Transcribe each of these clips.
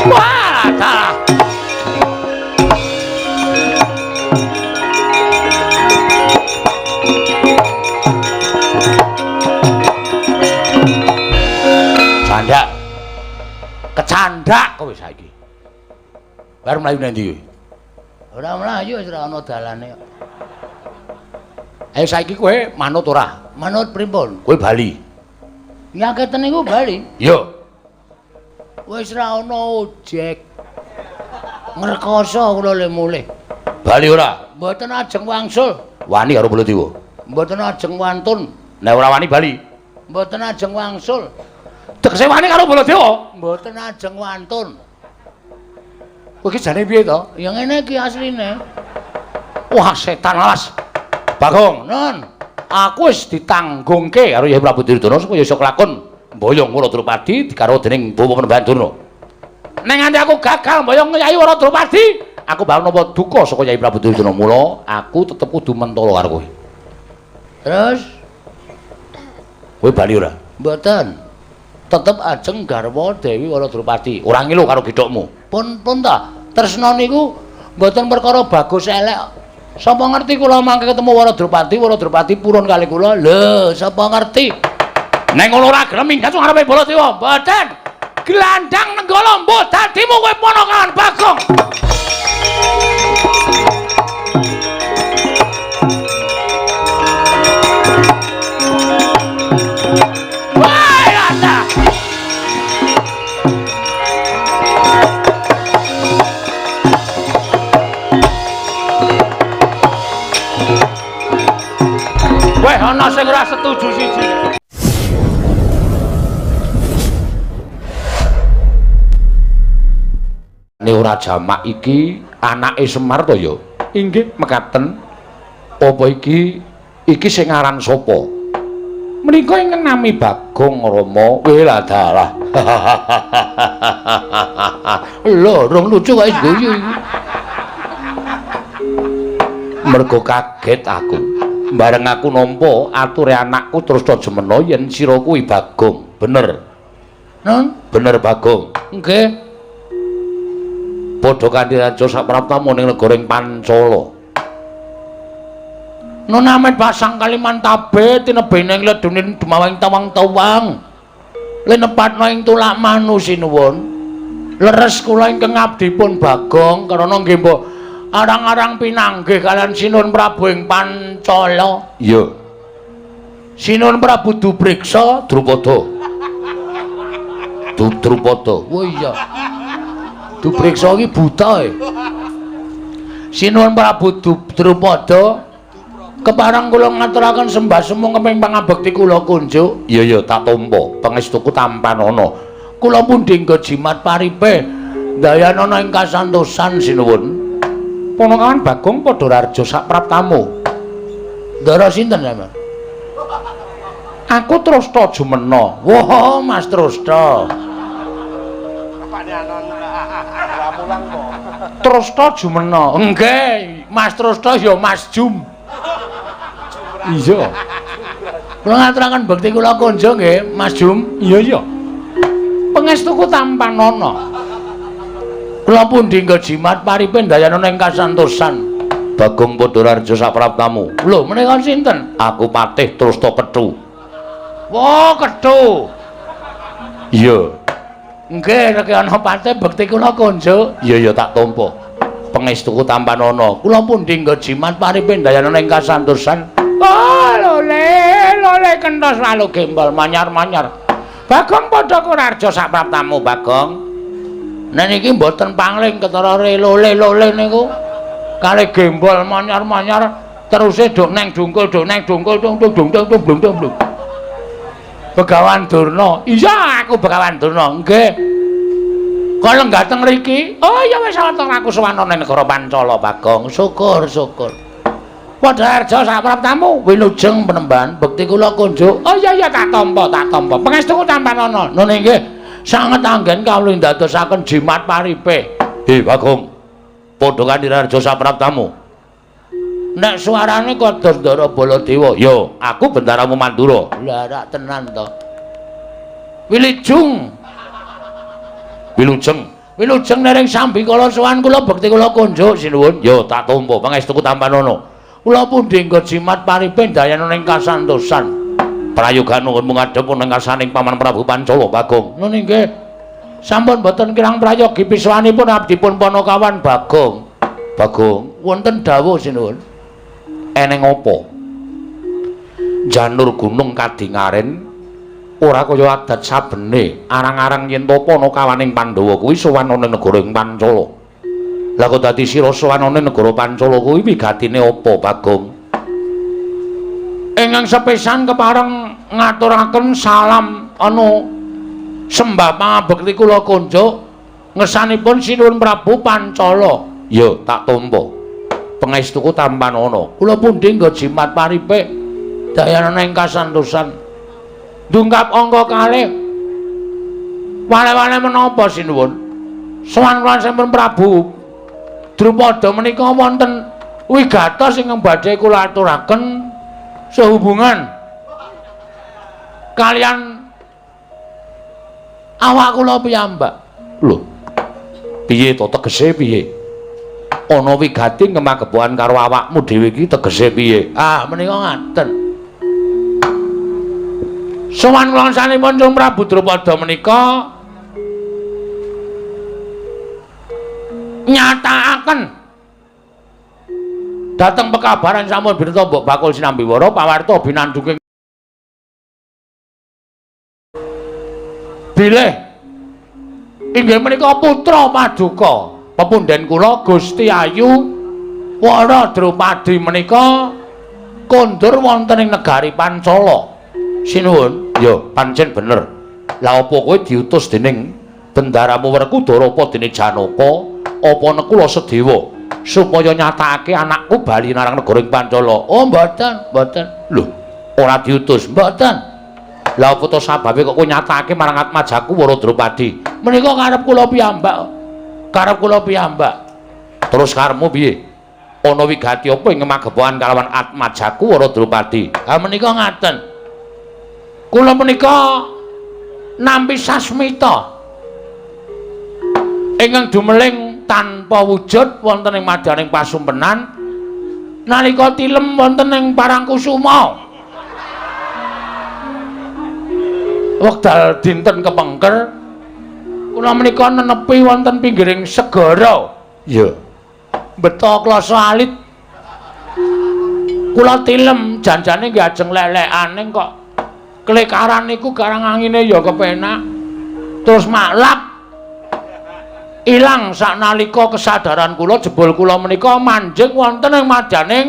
Wah, dah. Candak. Kecandak kowe saiki. Bar mlayu nang ndi? Ora mlayu wis ora ana dalane kok. Ayo saiki kowe manut ora? Manut pripun? Kowe bali. Nyaketen niku bali? Yo. Wis ra ana ojek. Ngrekoso kula le mulih. Bali ora? Mboten ajeng wangsul. Wani karo Baladewa. Mboten ajeng wantun. Nek ora wani bali. Mboten ajeng wangsul. Tegese wani karo Baladewa? Mboten ajeng wantun. Kowe iki jane piye to? Ya ngene iki asline. Wah, setan alas. Bagong, non. Aku wis ditanggungke karo Yai Prabu Duryudana supaya iso kelakon mboyong Waradrupadi dikaro dening Bawa Penembahan Durna. Ning nganti aku gagal mboyong Yai Waradrupadi, aku bakal nampa duka saka Yai Prabu Duryudana. Mula aku tetep kudu mentala karo kowe. Terus kowe bali ora? Mboten. Tetep ajeng garwa Dewi Waradrupadi. Ora ngilu karo gedhokmu. Pun ta. Tresna niku mboten perkara bagus elek. Sapa ngerti kula mangke ketemu Waradrupadi, Waradrupadi purun kali kula. Lho, sapa ngerti? Nek ngono ora gelem minggat ngarepe Baladewa. Mboten. Glandang nenggala mbuh dadimu kowe ponokan Bagong. Ana sing ora setuju siji. Nek ora jamak iki anake Semar to ya? Inggih mekaten. Apa iki sing aran sapa? Menika ingkang nami Bagong Rama Wiladara. Lho, rong lucu kok guyu iki. Mergo kaget aku. Bareng aku nampa ature anakku terus to jemena yen sira kuwi Bagong. Bener. Non? Bener Bagong. Nggih. Padha kanthi raja sapraptamu ning negara Pancala. Nona amet pasang Kalimantabe tinebene ngleduning dumawing tawang-tawang. Lenepatna ing tulak manus sinuwun. Leres kula ingkang ngabdipun Bagong karana nggih mbok arang-arang pinanggih kalian Sinuhun Prabu ing Pancala. Iya. Sinuhun Prabu Dubriksa Drupada. Drupada. Oh iya. Dubriksa iki buta e. Sinuhun Prabu Drupada keparang kula ngaturaken sembah semung keping pangabekti kula kunjuk. Iya ya tak tampa pangestuku tampanana. Kula pundi nggo jimat paripe dayanana ing kasantosan sinuwun. Ponokawan Bagong padha raja sapraptamu. Ndara sinten sampean? Aku Trasta Jumena. Wah, Mas Trasta. Trasta Jumena. Nggih, Mas Trasta ya Mas Jum. Iya. Kula ngaturaken bekti kula konjo nggih, Mas Jum. Iya iya. Pangestuku tampanana. Kula pundi nggo jimat paripe dayanana ing kasantosan. Bagong Padhararja sapraptamu. Lho, menika sinten? Aku Patih Trasta Kethu. Wah, Kethu. Iya. Nggih, nek ana patih bekti kula konjo. Iya ya tak tampa. Pangestuku tampanana. Kula pundi nggo jimat paripe dayanana ing kasantosan. Oh, lole kenthos lalu gembol manyar-manyar. Bagong Padhararja sapraptamu, Bagong. Nek niki mboten pangling ketara lole niku. Kali gembol manyar-manyar teruse duk neng dungkul tung blung. Begawan Durna. Iya, aku Begawan Durna. Nggih. Kok lenggah teng mriki? Oh, ya wis ana aku sowan nang negara Pancala, Bagong. Syukur. Padhararja sapraptamu, wilujeng Penembahan bekti kula kunjuk. Oh iya tak tampa. Pangestuku tampanana. Nune nggih. Sanget anggen kawula ndadosaken jimat paripe. He Bagong. Padha kanthi raja sapraptamu. Nek suarane kados Ndara Baladewa, yo aku bendaramu Mandura. Lah rak tenan to. Wilujeng wilujeng nering sambi kala sowan kula bekti kula kunjuk sinuwun. Yo tak tampa pangestuku tampanono. Kula pundi nggo jimat paripin dayana ning kasantosan. Prayogan nuwun ngadhep ning karsaning Paman Prabu Pancala Bagong. Nun nggih. Sampun boten kirang prayogi piswanipun abdipun Panakawan Bagong. Bagong, wonten dawuh sinuwun. Eneng apa? Janur gunung kadingaren ora kaya adat sabene arang-arang yen to Panakawaning Pandhawa kuwi sowan ana negara ing Pancala. Lah kok dadi sira sowan ana negara Pancala kuwi wigatine apa, Bagong? Ingkang sepisan kepareng ngaturaken salam sembah pangabekti kula kunjuk ngersanipun sinuwun Prabu Pancala. Ya, tak tampa. Pangestuku tampanana. Kula pundi nggo jimat paripik dayana ing kasantosan. Dungkap angka kalih. Wale-wale menapa sinuwun? Sowan kula sampun Prabu Drupada menika wonten wigatos ingkang badhe kula aturaken sehubungan kalian awak kula piyambak. Lho. Piye to tegese piye? Ana wigati ngemagepohan karo awakmu dhewe iki tegese piye? Ah, menika ngaten. Sowan kula sanipun Cung Prabu Drupada menika nyatakaken dhateng pekabaran sampun birta Mbok Bakul Sinambiwara pawarta binanduking bilih inggih menika putra paduka pepunden kula Gusti Ayu Wara Drupadi menika kondur wonten ing negari Pancala. Sinuwun, ya pancen bener. Lah apa kowe diutus dening Bendaramu Werkudara apa dene Janaka apa nekula Sedewa supaya nyatakake anakku bali narang negara ing Pancala? Oh mboten, mboten. Lho, ora diutus, mboten. Lah apa to sababe kok kowe nyatakake marang Atmajaku Wara Drupadi? Menika karep kula piyambak. Karep kula piyambak. Terus karepmu piye? Ana wigati apa ing magepohan kalawan Atmajaku Wara Drupadi? Ha menika ngaten. Kula menika nampi sasmita ingkang dumeling tanpa wujud wonten ing madyaning pasumpenan nalika tilem wonten ing Parangkusuma. Wekdal dinten kepengker kula menika nenepi wonten pinggiring segara. Ya. Beta klasa alit. Kula tilem janjane nggih ajeng lelekane kok klekaran niku garang angine ya kepenak. Terus maklap ilang saknalika kesadaran kula jebul kula menika manjing wonten ing madyaning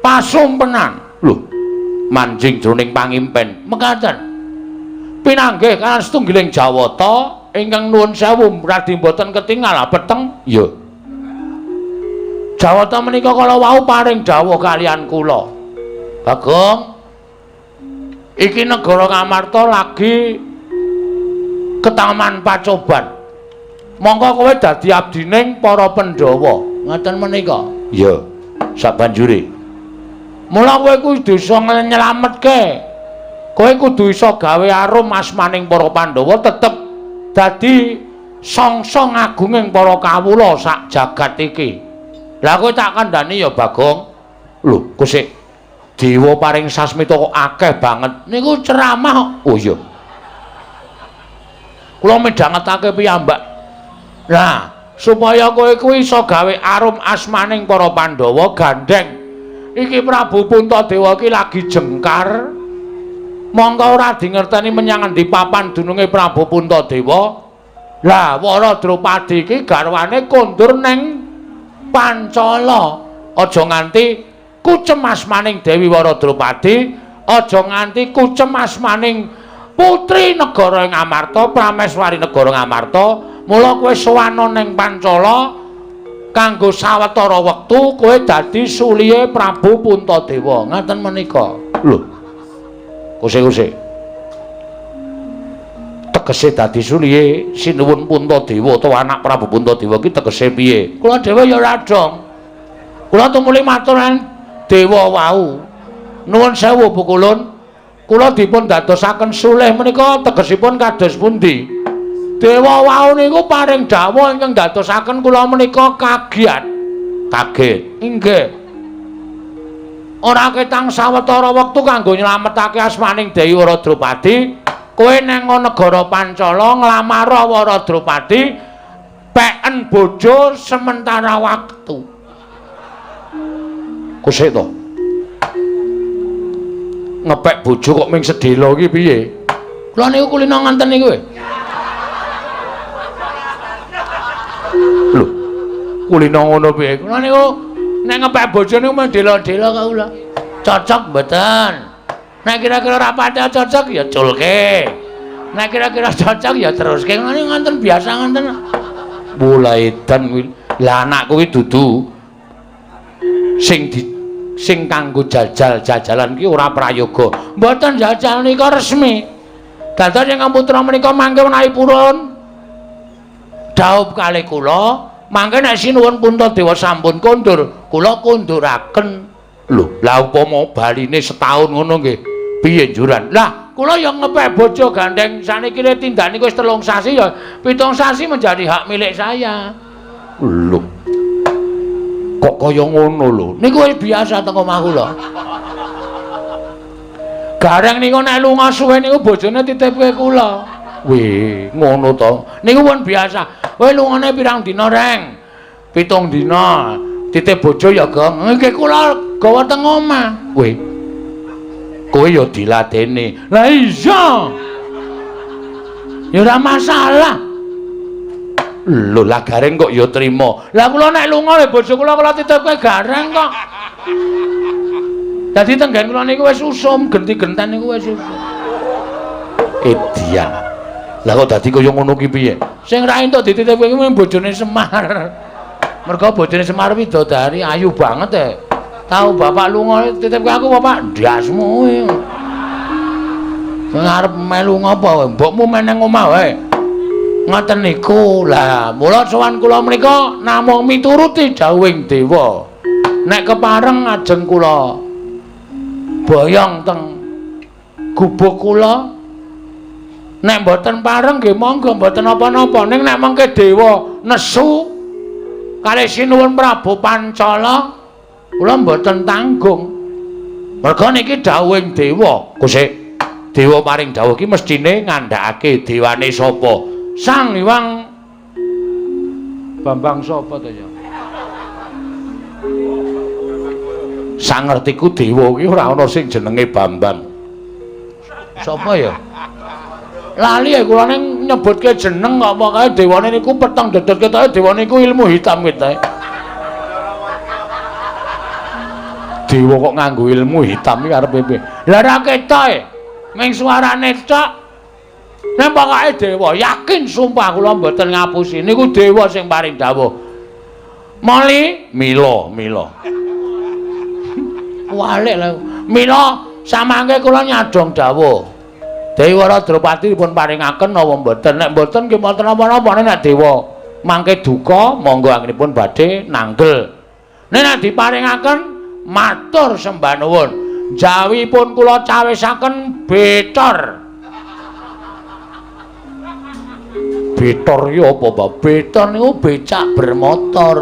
pasumpenan. Lho, manjing jroning pangimpen. Mekaten. Pinanggih kan setunggiling Jawata ingkang nuwun sewu radi mboten ketingal peteng. Ya. Jawata menika kala wau paring dawuh kalian kula. Bagong, iki negara Ngamarta lagi ketaman pacoban. Monggo kowe dadi abdining para Pandhawa. Ngoten menika. Ya, sabanjure. Mula kowe kudu iso nyelametke. Kowe kudu iso gawe arum asmaning para Pandhawa tetep dadi sangsa ngagunging para kawula sak jagat iki. Lah kowe tak kandhani ya Bagong. Lho, kusik dewa paring sasmita kok akeh banget. Niku ceramah. Oh iya. Kula midhangetake piyambak. Lah, supaya kowe kuwi iso gawe arum asmaning para Pandhawa gandeng. Iki Prabu Puntadewa iki lagi jengkar. Monggo ora dingerteni menyang endi papan dununge Prabu Puntadewa. Lah, Wara Drupadi iki garwane kondur ning Pancala. Aja nganti kucem asmaning Dewi Wara Drupadi, aja nganti kucem asmaning putri negara ing Amarta, prameswari negara Ngamarta. Mula kowe sowan ning Pancala kanggo sawetara wektu kowe dadi sulihe Prabu Puntadewa. Ngaten menika. Lho. Kusik-kusik. Tegese dadi sulihe Sinuwun Puntadewa utawa anak Prabu Puntadewa iki tegese piye? Kula dhewe ya ora dong. Kula tumuli matur dewa wau. Nuwun sewu Bu Kulun. Kula dipun dadosaken sulih menika tegesipun kados pundi? Dewa wau niku paring dawuh ingkang dadosaken kula menika kaget. Inggih. Ora ketang sawetara wektu kanggo nylametake asmaning Dewi Waradrupadi, kowe nang negara Pancala nglamar Waradrupadi, peken bojo sementara waktu. Kusik to. Ngepek bojo kok ming sedhela iki piye? Kula niku kulina nganten niku. Lho, kulina ngono piye? Kula niku nek ngepek bojo niku mung dela-dela kok kula. Cocok mboten? Nek kira-kira ora patek cocok ya culke. Nek kira-kira cocok ya teruske. Ngene nganten biasa nganten. Mulai edan kuwi. Lah anakku kuwi dudu sing kanggo jajal-jajalan ki ora prayoga. Mboten jajal nika resmi. Dados ingkang putra menika mangke menahipun dhaup kalih kula, mangke nek sinuwun Puntadewa sampun kondur, kula konduraken. Lho, lah upama baline setahun ngono nggih. Piye njuran? Lah, kula ya ngepek bojo gandeng saniki tindane wis 3 sasi ya 7 sasi menjadi hak milik saya. Lho. Kok kaya ngono lho. Niku biasa teng omah kula. Gareng niku nek lunga suwe niku bojone titipke kula. Weh, ngono to. Niku pun biasa. Kowe lungane pirang dina, Reng? 7 dina. Titip bojo ya, Gong. Nggih kula gawa teng omah. Weh. Kowe ya diladeni. Lah iya. Ya ora masalah. Lho lah Gareng kok ya trima. Lah kula nek lunga bojo kula titipke Gareng kok. Dadi tenggen kula niku wis usum, genti-genten niku wis usum. Edian. Lah kok dadi kaya ngono ki piye? Sing ra entuk dititipke iki bojone Semar. Mergo bojone Semar widodari ayu banget e. Tahu bapak lunga titipke aku bapak ndasmu kuwi. Sing arep melu ngopo wae? Mbokmu meneng omah wae. Ngoten niku. Lah, mula sowan kula menika namung mituruti dawuhing dewa. Nek kepareng ajeng kula boyong teng gubuk kula. Nek mboten pareng nggih monggo mboten napa-napa. Ning nek mengke dewa nesu kalih sinuwun Prabu Pancala, kula mboten tanggung. Merga niki dawuhing dewa. Kusik, dewa paring dawuh iki mestine ngandhakake dewane sapa? Sang Hyang Bambang sapa to ya? Sang ngertiku dewa iki ora ana sing jenenge Bambang. Sapa ya? Lali ya kula ning nyebutke jeneng kok pokoke dewane niku peteng dedet ketoke dewane niku ilmu hitam ketoke. Dewa kok nganggo ilmu hitam iki karepe piye? Lah ra ketoke. Ming suarane tok. Nek pokoke dewa, yakin sumpah kula mboten ngapusi. Niku dewa sing paring dawuh. Moli, Mila. Walik lho. Mila samangke kula nyadong dawuh. Dewi Waradrupadi dipun paringaken napa mboten? Nek mboten nggih mboten napa-napa. Nek dewa mangke duka, monggo anggenipun badhe nanggel. Nek diparingaken matur sembah nuwun. Jawipun kula cawisaken Betor. Betor iki apa, Pak? Betor niku becak bermotor.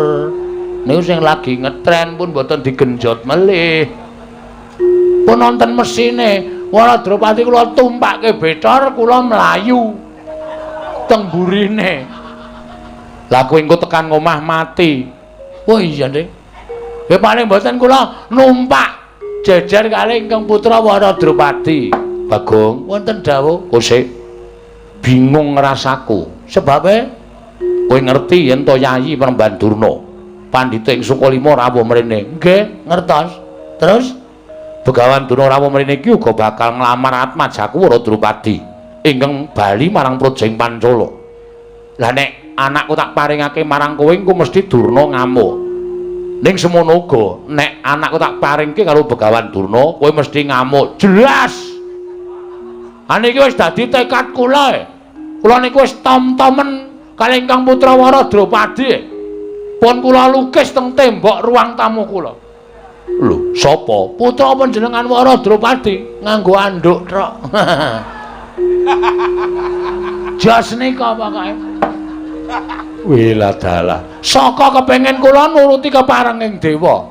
Niku sing lagi ngetren pun mboten digenjot melih. Pun wonten mesine. Waradrupadi kula tumpakke Betor, kula mlayu teng burine. Lah kowe engko tekan omah mati. Oh iya, Ndek. Ya paling mboten kula numpak jejer kalih ingkang putra Waradrupadi. Bagong, wonten dawuh, Kusik. Bingung ngrasaku. Sebabe kowe ngerti yen to Yayi Penemban Durna, pandhita ing Sukalima rawuh mrene. Nggih, ngertos. Terus Begawan Durna rawuh mrene iki uga bakal nglamar Atmajaku Waradrupadi ingkang bali marang Projeng Pancala. Lah nek anakku tak paringake marang kowe engko mesti Durna ngamuk. Ning semono uga nek anakku tak paringke karo Begawan Durna, kowe mesti ngamuk. Jelas. Aniki wis dadi tekad kula. Kula niku wis tom-tomen kalih ingkang putra Waradrupadi. Pun kula lukis teng tembok ruang tamu kula. Lho, sapa? Putra panjenengan Waradrupadi nganggo anduk tok. Jos nika pokoke. Wila dalah. Saka kepengin kula nuruti keparenging dewa.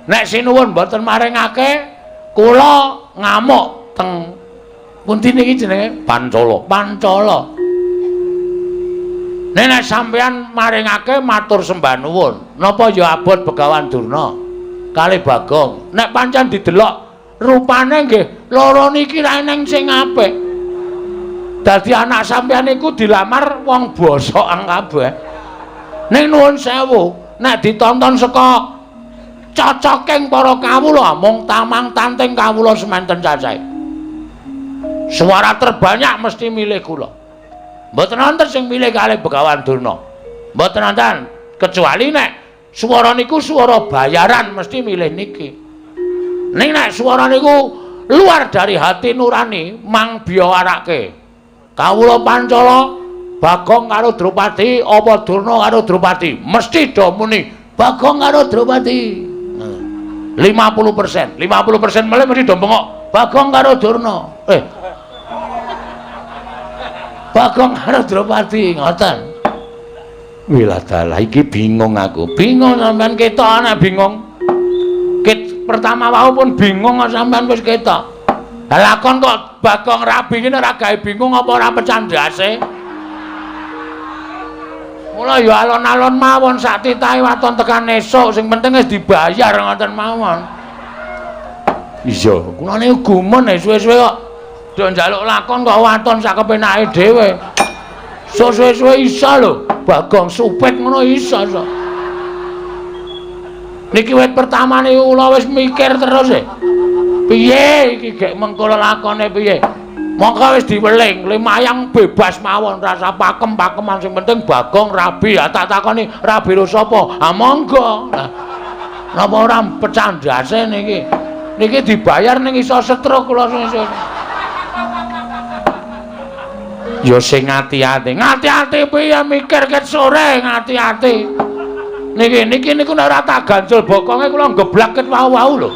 Nek sinuwun mboten maringake, kula ngamuk teng pundi niki jenenge Pancala. Nek sampeyan maringake matur sembah nuwun. Napa ya abot Begawan Durna kalih Bagong. Nek pancen didelok rupane nggih loro niki ra eneng sing apik. Dadi anak sampeyan iku dilamar wong bosokan kabeh. Ning nuwun sewu, nek ditonton saka cocoking para kawula mung tamang tanting kawula semanten cacahe. Suara terbanyak mesti milih kula. Mboten wonten sing milih kalih Begawan Durna. Mboten wonten kecuali nek swara niku swara bayaran mesti milih niki. Ning nek swara niku luar dari hati nurani mang biawarake. Kawula Pancala Bagong karo Drupadi apa Durna karo Drupadi mesti do muni Bagong karo Drupadi. 50%, 50% melih mesti do bengok Bagong karo Durna. Bagong karo Drupadi ngoten. Wiladalah iki bingung aku. Bingung sampean ketok ana bingung. Pertama wau pun bingung sampean wis ketok. Lah lakon kok Bagong rabi iki ora gawe bingung apa ora pecandhase? Mula ya alon-alon mawon sak titahe waton tekan esuk sing penting wis dibayar ngoten mawon. Iya, kulane gumun suwe-suwe kok do njaluk lakon kok waton sak kepenake dhewe. Suwe-suwe iso lho, Bagong supet ngono iso. Niki wit pertamane kula wis mikir terus e. Piye iki gek mengko lakone piye? Mongko wis diweling, lumayan bebas mawon rasa pakem-pakeman sing penting Bagong rabi. Ya tak takoni rabi lho sapa? Ah monggo. Lah napa ora pecandhase niki? Niki dibayar ning iso setruk kula sesuk. Ya sing ati-ati. Ngati-ati piye mikir ket sore ngati-ati. Niki niku nek ora tak ganjel bokonge kula geblak ket wau-wau lho.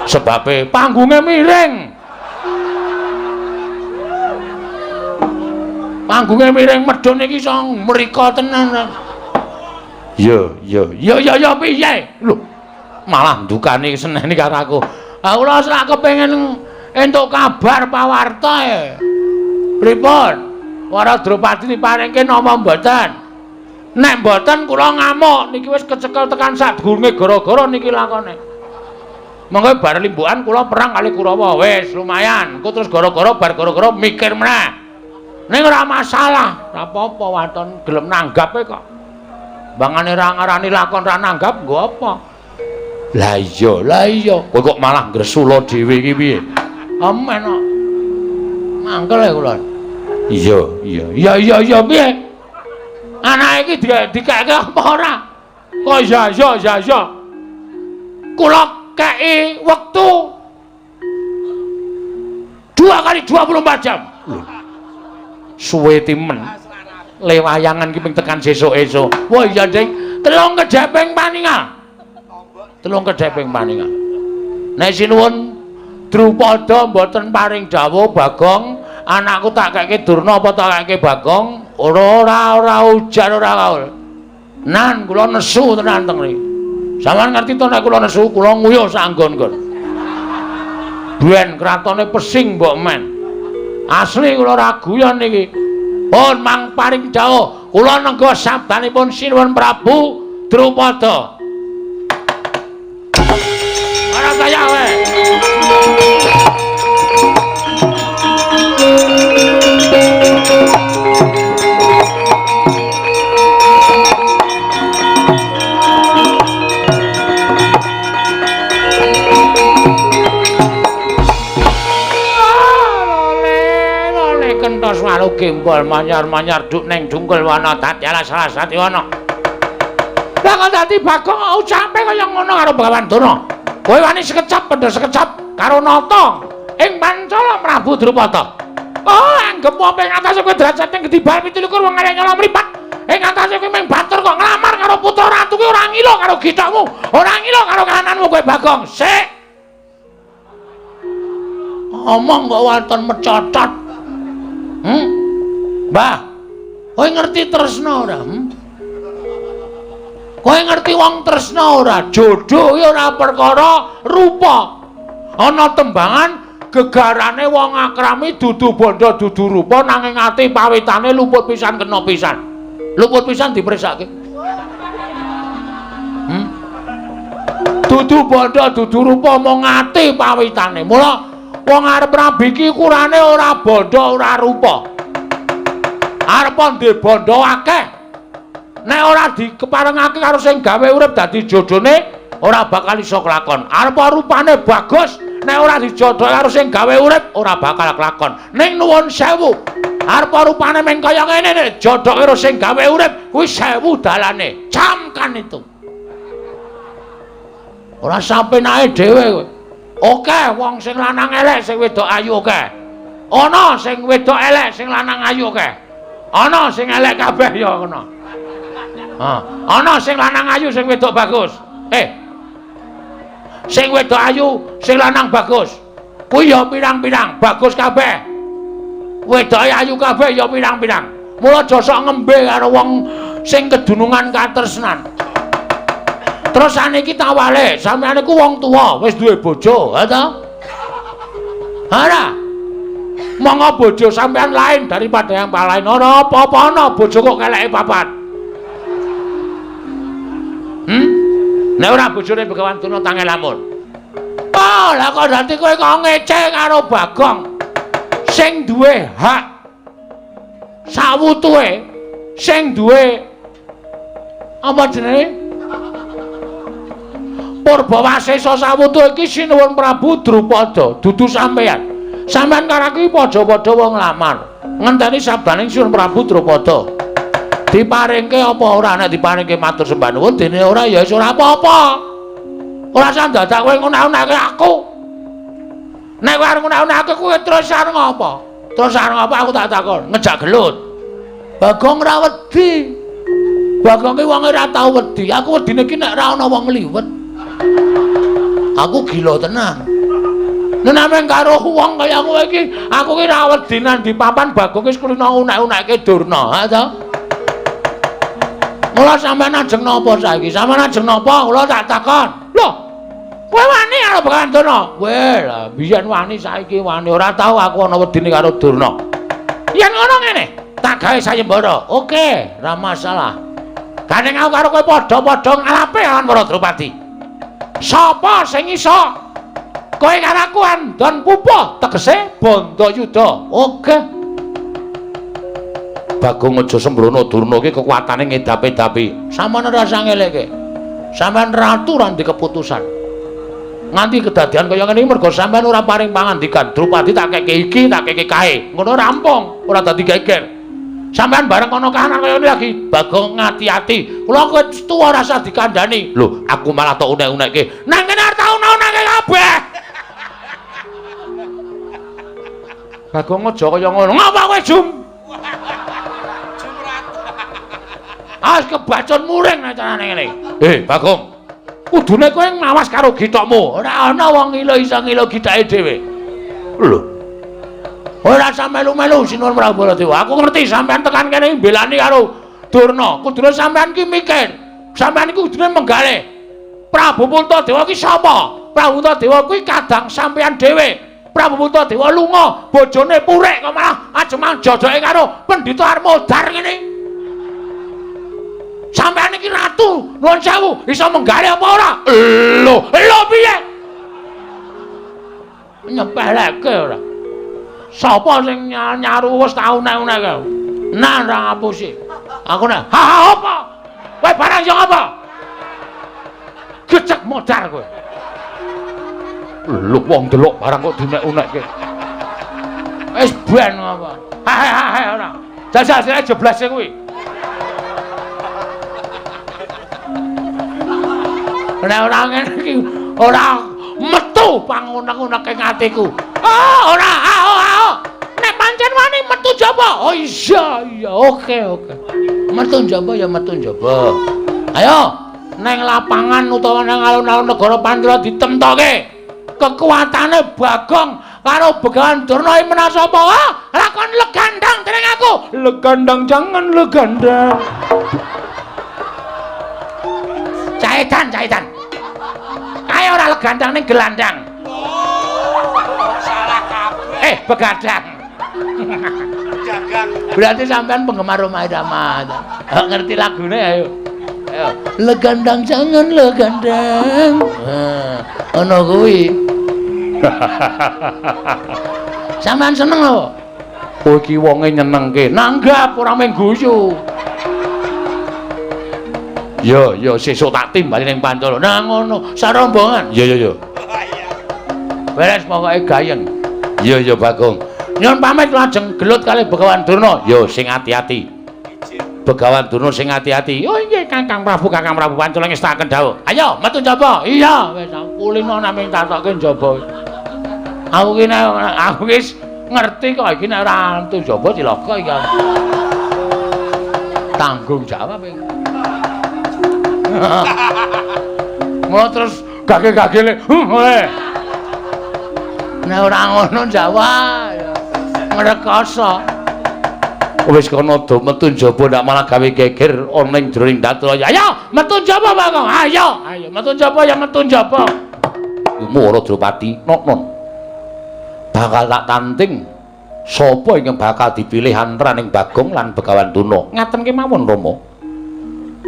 Sebabe panggunge miring. Panggunge miring medhun iki iso mriko tenan. Ya piye? Lho. Malah ndukani seneni karo aku. Ah kula sak kepengin entuk kabar pawarta e. Pripun? Wara Drupadi diparingke napa mboten? Nek mboten kula ngamuk niki wis kecekel tekan sak gurunge gara-gara niki lakone. Monggo bar limbukan kula perang kali Kurawa wis lumayan. Ku terus gara-gara bar gara-gara mikir meneh. Ning ora masalah, ora apa-apa waton gelem nanggape kok. Bangane ra ngarani lakon ra nanggap nggo apa? Lah iya. Kowe kok malah gresula dhewe iki piye? Amen kok. Mangkel e kula. Iya piye? Anake iki dikeke apa ora? Kok ya. Kula kei wektu 2 kali 24 jam. Suwe timen. Lewayangan ki ping tekan sesuk-esuk. Wah iya, Ding. 3 kedheping paningal. 3 kedheping paningal. Nek sinuwun Drupada mboten paring dawuh Bagong, anakku tak keke Durna apa tak keke Bagong? Ora ujar ora kaul. Nan kula nesu tenan teng mriki. Sampeyan ngerti to nek kula nesu kula nguyuh sak nggon-nggon. Ben kratone pesing mbok men. Asli kula ora guyon niki. Pun mang paring dawuh, kula nengga sabdanipun Sinuwun Prabu Drupada. Ora kaya wae. Kentos walu gembol manyar-manyar duk neng dungkul wana tatyala salah sati wana. Lah kok dadi Bagong ucape kaya ngono karo Begawan Durna. Kowe wani sekecap padha sekecap karo nata ing Pancala Prabu Drupada. Oh, anggep apa ing atase kowe derajat ing Gedibal 17 wong arek nyala mripat. Ing atase kowe mung batur kok nglamar karo putra ratu kowe ora ngilo karo githokmu, ora ngilo karo kahananmu kowe Bagong. Sik. Omong kok wonten mecocot. Mbah, kowe ngerti tresna ora? Kowe ngerti wong tresna ora? Jodoh iki ora perkara rupa. Ana tembangan gegarane wong akrami dudu bondo dudu rupa nanging ati pawitane luput pisan kena pisan. Luput pisan dipresake. Dudu bondo dudu rupa mung ati pawitane. Mula wong arep rabi iki ukurane ora bondo ora rupa. Arep ndhe bondo akeh. Nek ora dikeparengake karo sing gawe urip dadi jodhone ora bakal iso kelakon. Arep rupane bagus, nek ora dijodohi karo sing gawe urip ora bakal kelakon. Ning nuwun sewu, arep rupane men kaya ngene nek jodohi karo sing gawe urip kuwi 1000 dalane. Camkan itu. Ora sampe nae dhewe kowe. Oke, wong sing lanang elek, sing wedok ayu oke. Ana sing wedok elek, sing lanang ayu oke. Ana sing elek kabeh ya ngono. Ana sing lanang ayu, sing wedok bagus. Sing wedok ayu, sing lanang bagus. Kuwi ya pirang-pirang, bagus kabeh. Wedoke ayu kabeh ya pirang-pirang. Mula aja sok ngembe karo wong sing kedunungan katresnan. Terus saniki tak wale, sampeyan iku wong tuwa, wis duwe bojo, ha ta? Ora. Monggo bojo sampeyan lain daripada yang lain. Ora apa-apa ana bojo kok keleke papat. Nek ora bojone Begawan Durna tangel lamun. Oh, lah kok dadi kowe kok ngece karo Bagong. Sing duwe hak sawutuhe, sing duwe apa jenenge? Purbawasesa sawutuhe iki Sinuwun Prabu Drupada, dudu sampeyan. Sampeyan karo iki padha-padha wong lamar. Ngenteni sabdaning Sinuwun Prabu Drupada. Diparingke apa ora nek diparingke matur sembah nuwun dene ora ya wis ora apa-apa. Ora usah dadak kowe ngunak-unake aku. Nek kowe arep ngunak-unake kowe terus arep ngopo? Terus arep ngopo aku tak takon, ngejak gelut. Bagong ora wedi. Bagong ki wong ora tau wedi. Aku wedine ki nek ora ana wong liwet. Aku gila tenan. Nek nameng karo wong kaya kowe iki, aku ki ora wedi nang di papan Bagong wis kulino unek-uneke Durna, ha to? Mula sampeyan ajeng napa saiki? Sampeyan ajeng napa? Kula tak takon. Lho, kowe wani karo Begawan Durna? Weh, lah biyen wani saiki wani ora tau aku ana wedine karo Durna. Yen ngono ngene, tak gawe sayembara. Oke, ora masalah. Gandeng aku karo kowe padha-padha ngalape lawan para Drupadi. Sapa sing iso? Kowe karo aku andon pupuh tegese Bandayuda. Oke. Bagong aja sembrono Durna iki kekuatane ngedap-edapi. Sampeyan ora usah ngeleke. Sampeyan ratu ora ndek keputusan. Nganti kedadian kaya ngene iki mergo sampeyan ora paring pangandikan. Drupadi tak keke iki, tak keke kae. Ngono rampung, ora dadi geger. Sampeyan bareng kono kahanan kaya ngene lagi. Bagong ngati-ati. Kula kowe tuwa ora usah dikandhani. Lho, aku malah tok unek-unekke. Nang kene arep tau unek-uneke kabeh. Bagong aja kaya ngono. Ngapa kowe Jum? As kebacon muring nek carane ngene. Bagong. Kudune kowe ngawas karo githokmu. Ora ana wong ngilo iso ngilo githake dhewe. Lho. Ora sampe melu-melu Sinuwun Prabu Baladewa. Aku ngerti sampean tekan kene mbelani karo Durna. Kudune sampean ki mikir. Sampean iki kudune menggalih. Prabu Puntadewa ki sapa? Prabu Puntadewa kuwi kadang sampean dhewe. Prabu Puntadewa lunga, bojone purek kok malah ajeng jodoke karo Pendhita Armodar ngene. Sampeyan iki ratu, nuwun sewu, iso menggalih apa ora? Lho piye? Nyepeleke ora. Sapa sing nyaru wis tau nek-uneke? Nah, ora ngapusi. Aku nek, "Ha apa? Kowe barang yo apa?" Gecek modar kowe. Lho wong delok barang kok dinek-unekke. Wis ben apa? Ha ora. Jajal jeblase kuwi. Nek ora ngene iki ora metu pangunek-uneke atiku. Ora. Nek pancen wani metu jaba. Oh iya, oke. Metu jaba ya metu jaba. Ayo, neng lapangan utawa nang alun-alun negara Pandura ditemtoke. Kekuatane Bagong karo Begawan Durna menawa apa? Lakon legandang dening aku. Legandang jangan legandang. Caedan. Ayo ora legandang ning gelandang. Salah kabeh. Begadang. Jagang. Berarti sampean penggemar Rhoma Irama. Ngerti lagune ayo. Ayo. Legandang jangan legandang. Ono kuwi. Sampean seneng lho. Kowe iki wonge nyenengke. Nanggap ora mung guyu. Yo sesuk tak timbali ning Pancala. Nah ngono, sarombongan. Yo. Beres pokoke gayeng. Yo Bagong. Nyuwun pamit lajeng gelut kalih Begawan Durna. Yo sing ati-ati. Begawan Durna sing ati-ati. Oh nggih Kakang Prabu Pancala ngestaken dawuh. Ayo metu njaba. Iya wis kulino namung tatoke njaba. Aku wis ngerti kok iki nek ora metu njaba cilaka iki. Tanggung jawab iki. Mau terus gage-gagene. Nek ora ngono Jawa ya ngrekoso. Wis kono do metu njaba ndak malah gawe geger ana ning jroning datul. Ayo metu njaba Bagong. Ayo metu njaba ya metu njaba. Moro Drupadi non. Bakal tak tanting sapa ingkang bakal dipilih antaraning Bagong lan Begawan Durna. Ngaten kemawon Rama.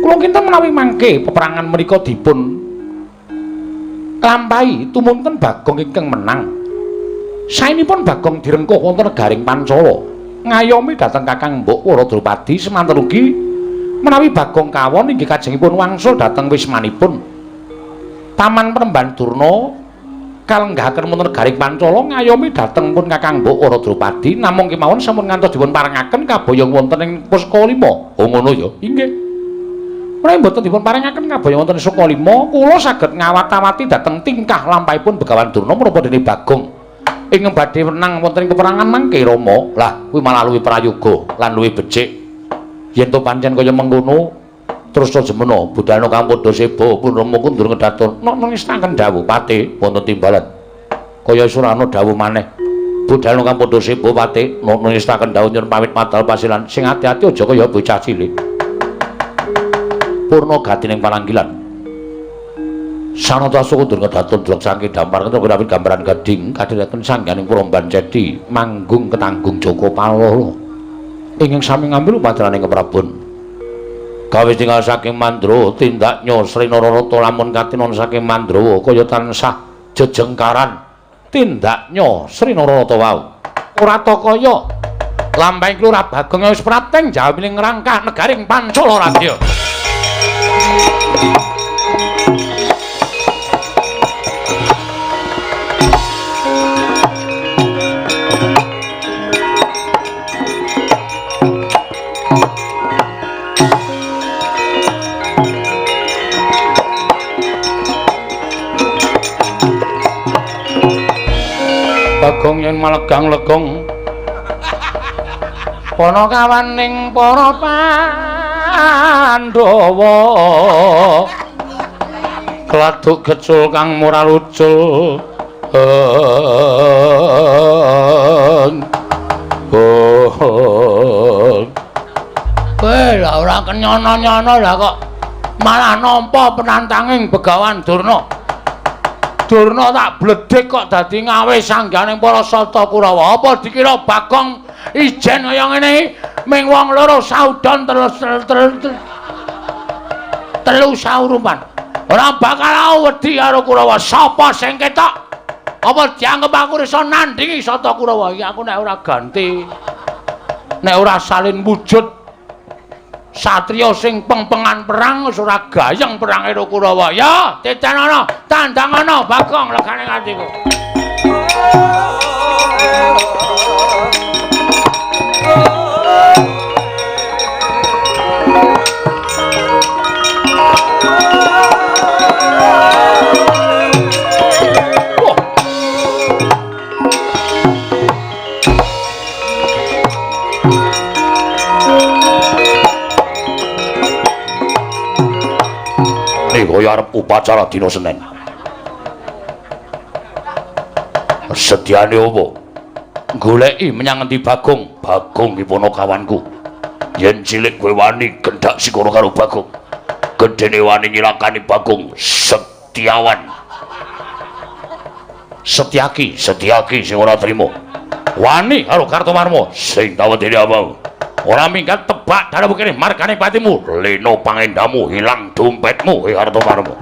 Kula kinten menawi mangke peperangan menika dipun lampahi tumunten Bagong ingkang menang. Saenipun Bagong direngkuh wonten negaring Pancala. Ngayomi dhateng Kakang Mbok Wara Drupadi semanten ugi menawi Bagong kawon inggih kajengipun wangsul dhateng wismanipun Taman Peremban Durna kalenggahaken wonten negaring Pancala ngayomi dhateng pun Kakang Mbok Wara Drupadi namung kemawon sampun ngantos dipun parengaken kaboyong wonten ing Pusaka Lima. Oh ngono ya. Inggih. Menawi mboten dipun parengaken kaboyong wonten Pusaka Lima, kula saged ngawat-awati dhateng tingkah lampahipun Begawan Durna menapa dene Bagong ingkang badhe menang wonten ing peperangan mangke Rama. Lah kuwi malah luwih prayoga lan luwih becik. Yen to pancen kaya mengkono terus aja mena budalna Kang Padaseba pun Rama kundur ngedaton nek ngestaken dawuh pate wonten timbalan. Kaya Surana dawuh maneh. Budalna Kang Padaseba pate nek ngestaken dawuh nyuwun pamit madal pasilan sing ati-ati aja kaya bocah cilik. Purna gatining pananggilan. Sanata suku durung kedaton delok sangke dampar kena gambaran gading kadhiraken sangganing Pramban Cedi manggung ketanggung Joko Palola. Ingkang sami ngambil patraning keprabon. Gawe tinggal saking Mandrawa tindaknya Sri Nararata lamun katinon saking Mandrawa kaya tansah jejengkaran tindaknya Sri Nararata wau. Ora kaya lampahing Lurah Bagong wis prateng jawabing ngrangkah negaring Pancala Radya. Bagong yen malegang legong ana kawaning para Pandhawa kladuk gecul kang mural ucul lah ora kenyono-nyono lah kok malah nampa penantanging Begawan Durna. Durna tak bledhek kok dadi ngawe sangganing para Sata Kurawa. Apa dikira Bagong ijen kaya ngene ming wong loro saudon telu saurupan. Ora bakal wedi karo Kurawa. Sapa sing ketok? Apa dianggep aku iso nandingi Sata Kurawa? Iki aku nek ora ganti. Nek ora salin wujud satriya sing pengpengan perang wis ora gayeng perang karo Kurawa. Ya, tetanana, tandangana Bagong legane atiku. Kaya arep upacara dina Senin. Sediane apa? Goleki menyang endi Bagong? Bagong iki ponokawanku. Yen cilik kowe wani gendak sikono karo Bagong. Gedene wani nyilakani Bagong Setiawan. Setyaki sing ora trima. Wani karo Kartomarma sing tawedene apa? Ora minggat tebak dalam kene margane patimu. Leno pangendamu hilang dompetmu Kartomarma.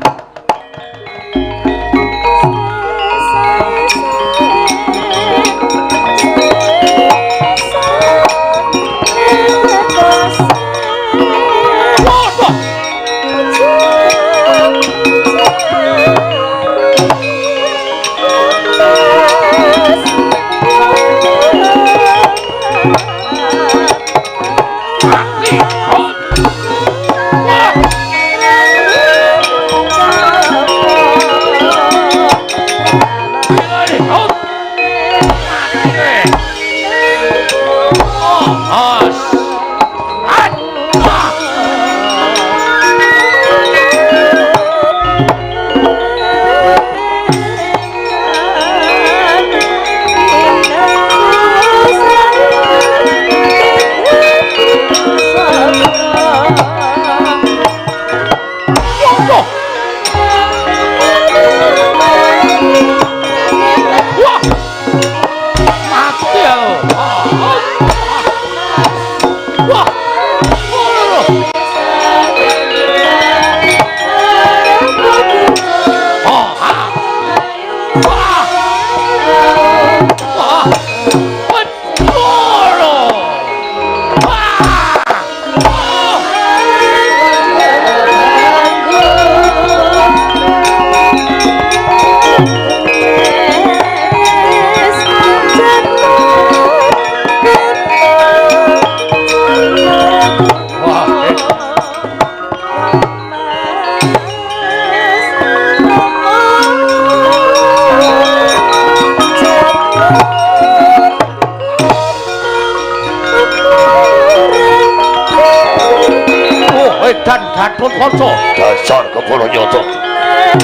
Dan Gatot Kaca dasar kepala nyata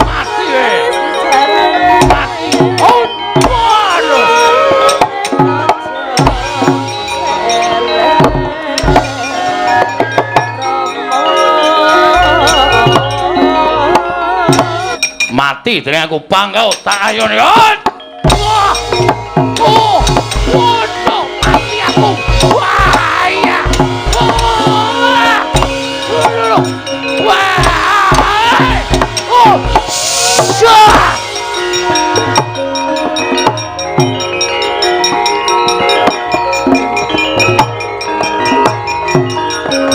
mati mati oh mati dening aku bangga tak ayone wah oh mati aku wah iya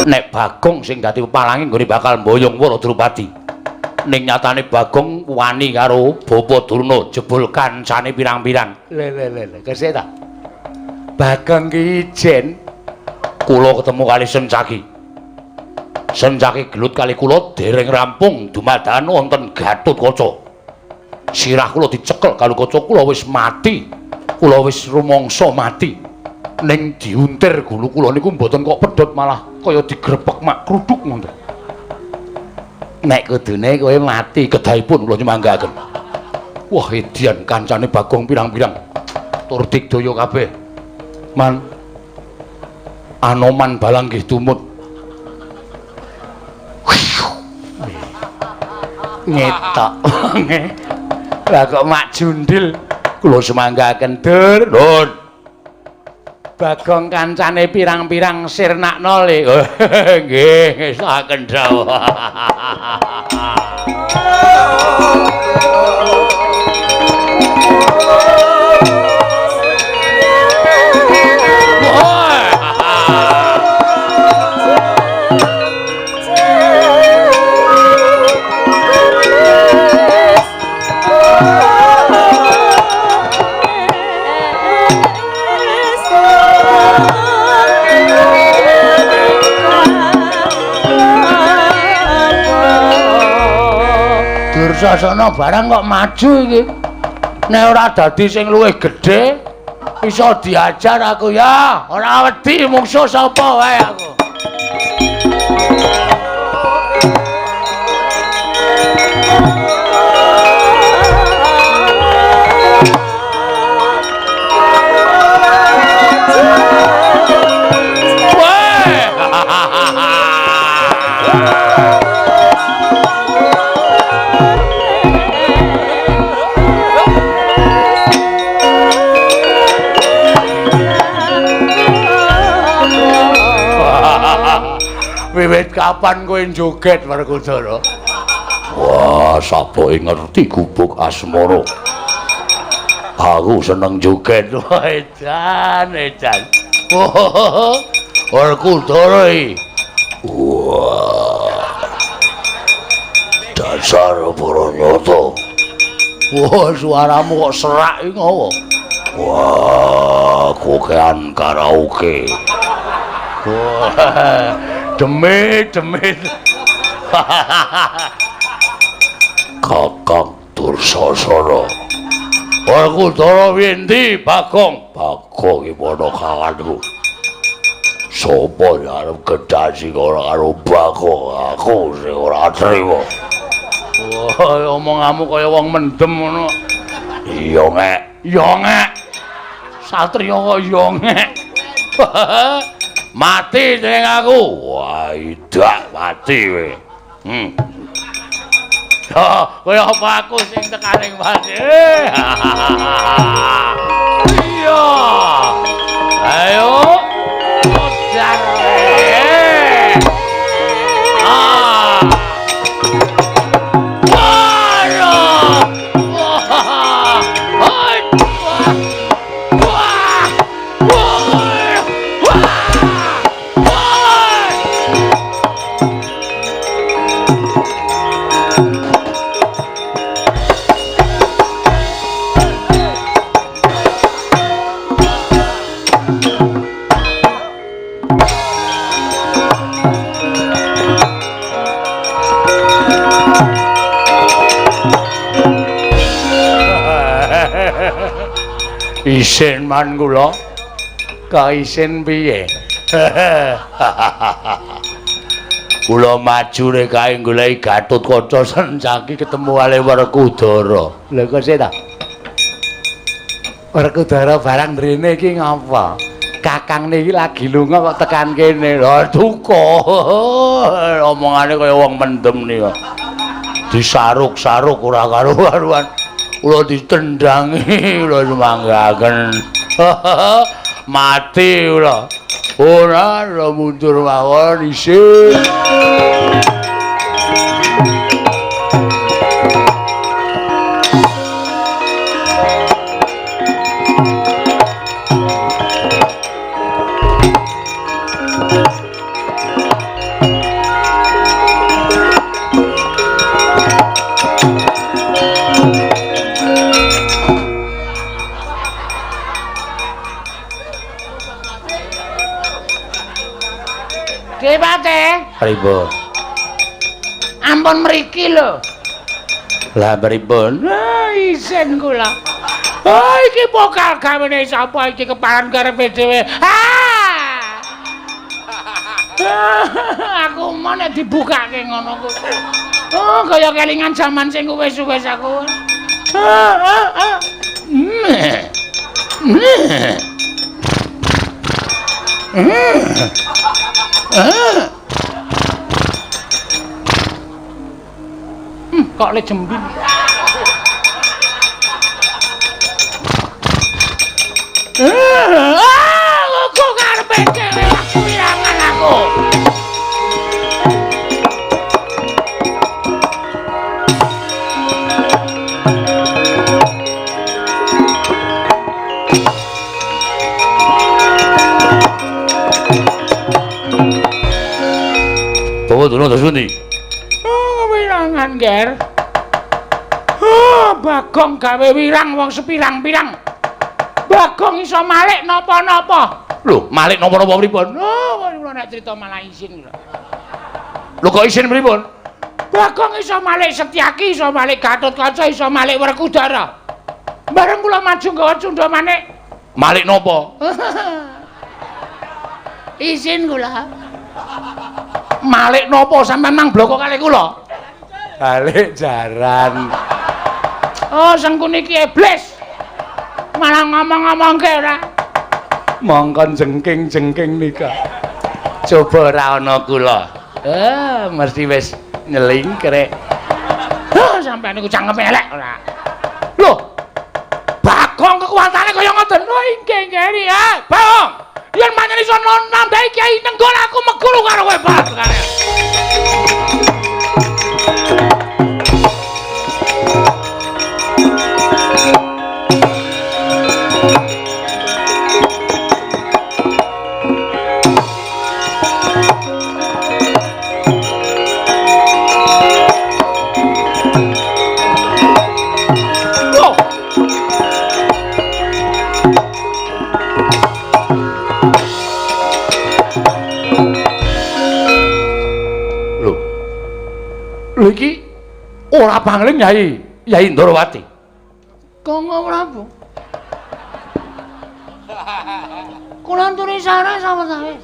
nek Bagong sing dadi pepalangi nggone bakal mboyong Wara Drupadi. Ning nyatane Bagong wani karo Bapa Durna jebul kancane pirang-pirang. Le kesih ta. Bagong ki ijen kula ketemu kali Sencaki. Sencaki gelut kali kula dereng rampung dumadakan wonten Gatot Kaca. Sirah kula dicekel karo kaca kula wis mati. Kula wis rumangsa mati. Ning diuntir gulu kula niku mboten kok pedhot malah kaya digrepek mak kruduk ngoten. Nek kudune kowe mati kedahipun kula nyemanggaken. Wah edian kancane Bagong pirang-pirang. Tur digdaya kabeh. Man Anoman balang nggih tumut. Ngetok. Lah kok mak jundil kula semanggaken dur. Nun. Bagong kancane pirang-pirang sirnakno le. Nggih, saken dawuh. Dursasana barang kok maju iki. Nek ora dadi sing luwih gedhe, iso diajar aku ya. Ora wedi mungsuh sapa wae aku. kapan kowe joget Werkudara? Wah, sapa ngerti gubuk asmara. Aku seneng joget. Edan. Oh, Werkudara iki. Wah. Dasar Bronyoto. Wah, suaramu kok serak iki ngopo? Wah, kokean karaoke. Wah, demit. Kakang Dursasana. Werkudara winti, Bagong? Bagong iki padha kawanku. Sopo ya arep gedasi ora karo Bagong, aku sing ora trima. Wah, omonganmu kaya wong mendem ngono. Iya, Ngek. Ngek. Satriya kok ngek. Mati jeneng aku. Wah, idak mati kowe. Kaya apa aku sing tekaning mati. Iya. Ayo. Ojar. Isin man kula. Kaisin piye? Kula maju nek kae goleki Gatotkaca Sencaki ketemu kali Werkudara. Lha kok sih ta? Werkudara barang mrene iki ngapa? Kakangne iki lagi lunga kok tekan kene. Lha duka. Omongane kaya wong mendem nika. Disaruk-saruk ora karo-karuan. Kula ditendangi, kula semanggaken. Mati kula. Ora mundur mawon isin. Pripun? Ampun mriki lho. Lah pripun? Isin kula. Iki pokal gawene sapa iki kepalan karepe dhewe. Aku mau nek dibukake ngono ku. Kaya kelingan jaman sing wis-wis aku. Kok le jembin. Aku karepe dhewe pirangan aku. Bawa dulu terus pundi? Wirangan, Ger. Bagong gawe wirang wong sepirang-pirang. Bagong iso malik napa-napa. Lho, malik napa-napa pripun? Kula nek crita malah isin lho. Lho kok isin pripun? Bagong iso malik Setyaki, iso malik Gatotkaca, iso malik Werkudara. Bareng kula maju nggawa cundha manik. Malik napa? Isin kula. Malik napa sampean nang bloko kali kula? Balik jaran. Oh, sengkun iki iblis. Malah ngomong-ngomongke ora. Mongkon jengking-jengking nika. Coba ora ana kula. Mesti wis nyelingkrek. Sampeyan niku cangkeme elek ora. Lho. Bagong kekuatane kaya ngoten. Oh, inggih nggih, Bagong. Yen pancen iso nambahi Kyai Nenggala aku meguru karo kowe bab kare. Lho iki ora pangling Nyai Ndrawati. Kanggo Prabu. Kula aturi sareng sawetawis.